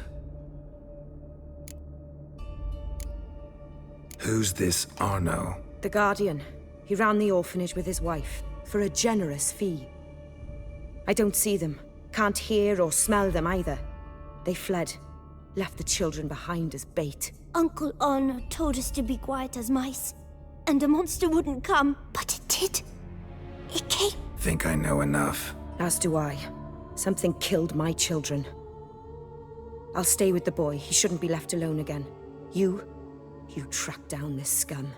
Who's this Arno? The Guardian. He ran the orphanage with his wife, for a generous fee. I don't see them. Can't hear or smell them either. They fled. Left the children behind as bait. Uncle Arno told us to be quiet as mice. And the monster wouldn't come, but it did. It came. Think I know enough. As do I. Something killed my children. I'll stay with the boy. He shouldn't be left alone again. You track down this scum.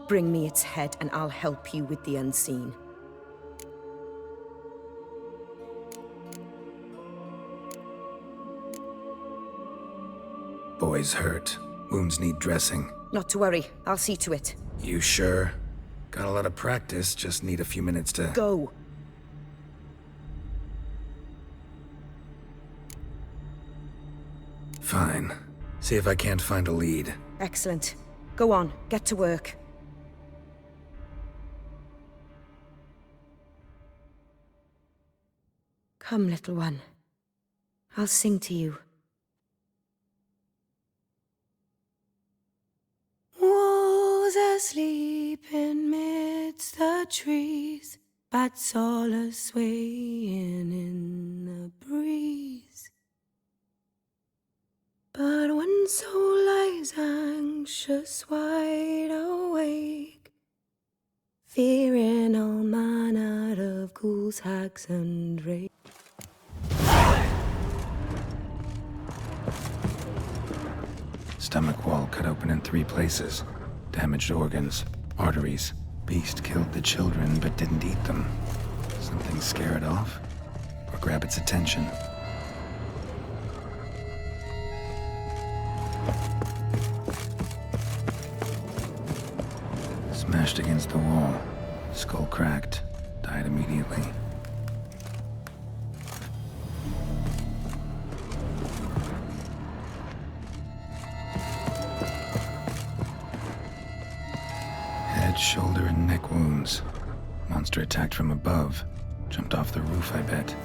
Bring me its head and I'll help you with the unseen. Boy's hurt. Wounds need dressing. Not to worry. I'll see to it. You sure? Got a lot of practice, just need a few minutes to... Go! Fine. See if I can't find a lead. Excellent. Go on, get to work. Come, little one. I'll sing to you. Wolves asleep in midst the trees, bats all a-swaying in the breeze. But one soul lies anxious, wide awake, fearing all manner of ghouls, hags, and drakes. Stomach wall cut open in 3 places. Damaged organs, arteries. Beast killed the children but didn't eat them. Something scare it off? Or grab its attention? Smashed against the wall. Skull cracked. Died immediately. Head, shoulder, and neck wounds. Monster attacked from above. Jumped off the roof, I bet.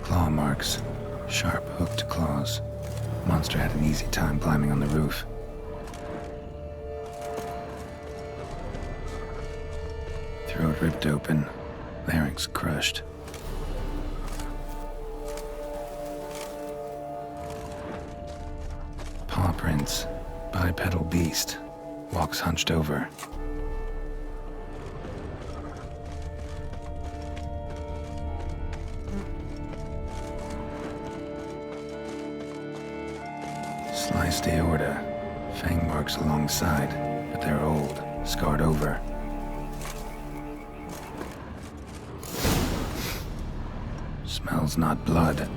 Claw marks. Sharp, hooked claws. Monster had an easy time climbing on the roof. Throat ripped open. Larynx crushed. Paw prints. Bipedal beast. Walks hunched over. Sliced aorta. Fang marks alongside, but they're old, scarred over. Smells not blood.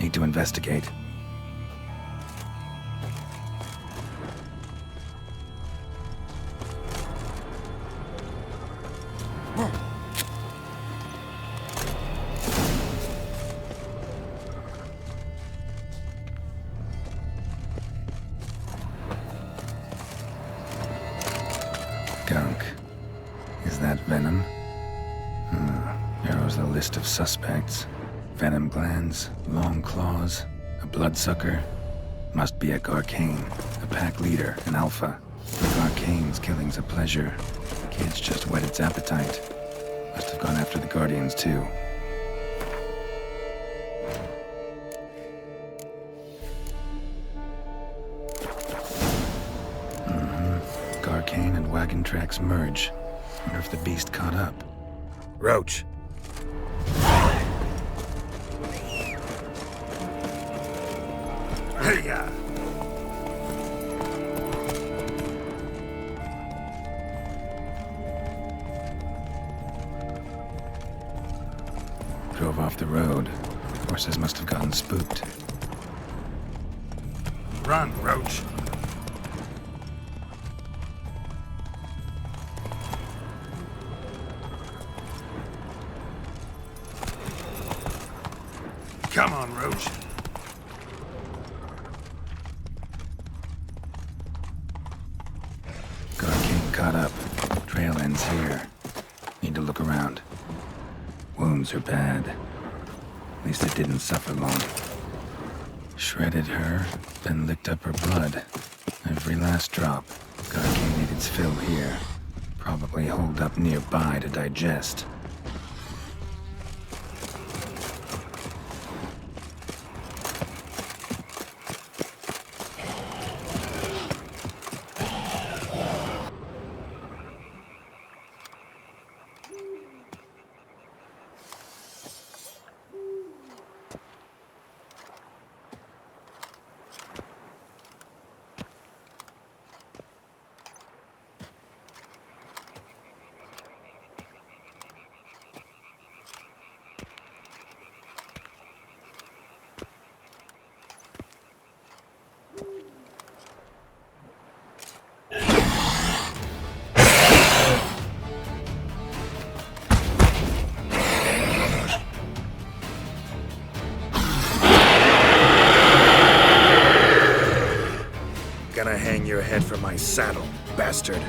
Need to investigate. Gunk. Is that venom? Narrows the list of suspects. Venom glands, long claws, a bloodsucker. Must be a Garcane, a pack leader, an alpha. For Garcane's killing's a pleasure. Kid's just whet its appetite. Must have gone after the Guardians too. Garcane and wagon tracks merge. Wonder if the beast caught up. Roach. Hey-ya! Drove off the road. Horses must have gotten spooked. Run, Roach. Come on, Roach. At least it didn't suffer long. Shredded her, then licked up her blood. Every last drop. Garcane needed its fill here. Probably holed up nearby to digest. Gonna hang your head from my saddle, bastard.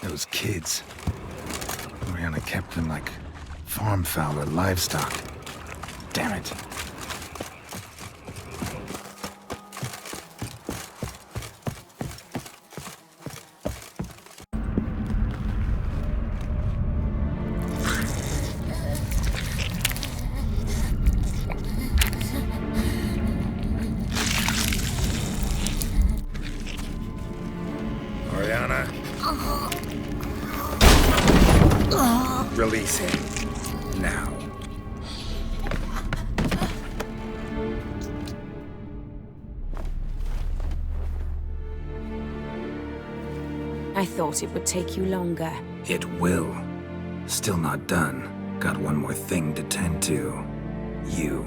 Those kids. Oriana kept them like farm fowl or livestock. Damn it. Oriana. Release him. Now. I thought it would take you longer. It will. Still not done. Got one more thing to tend to. You.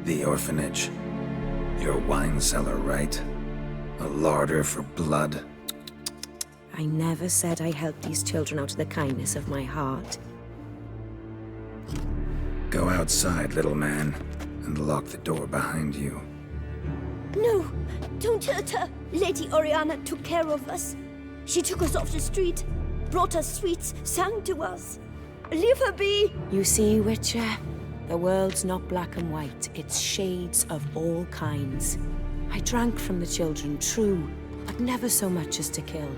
The orphanage. Your wine cellar, right? A larder for blood. I never said I helped these children out of the kindness of my heart. Go outside, little man, and lock the door behind you. No, don't hurt her. Lady Oriana took care of us. She took us off the street, brought us sweets, sang to us. Leave her be. You see, Witcher? The world's not black and white. It's shades of all kinds. I drank from the children, true, but never so much as to kill.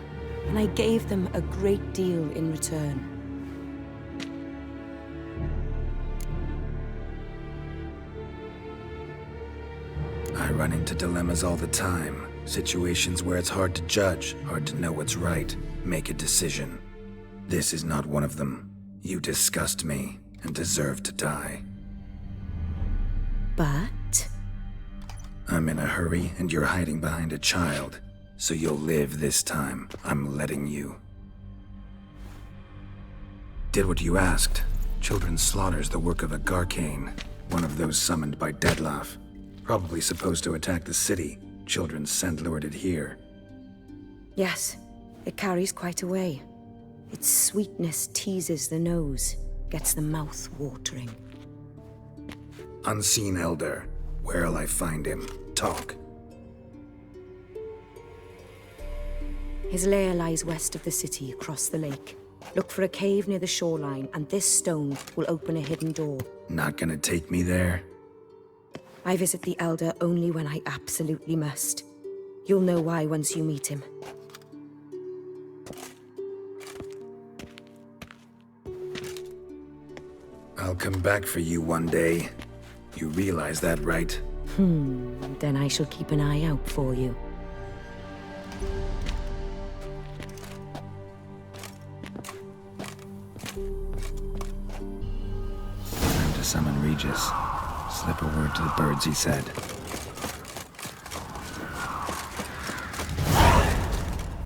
And I gave them a great deal in return. I run into dilemmas all the time. Situations where it's hard to judge, hard to know what's right, make a decision. This is not one of them. You disgust me and deserve to die. But? I'm in a hurry and you're hiding behind a child. So you'll live this time. I'm letting you. Did what you asked. Children's slaughter's the work of a Garcane. One of those summoned by Dettlaff. Probably supposed to attack the city. Children sent lured here. Yes, it carries quite a way. Its sweetness teases the nose, gets the mouth watering. Unseen Elder. Where'll I find him? Talk. His lair lies west of the city, across the lake. Look for a cave near the shoreline, and this stone will open a hidden door. Not gonna take me there? I visit the Elder only when I absolutely must. You'll know why once you meet him. I'll come back for you one day. You realize that, right? Then I shall keep an eye out for you. Time to summon Regis. Slip a word to the birds, he said.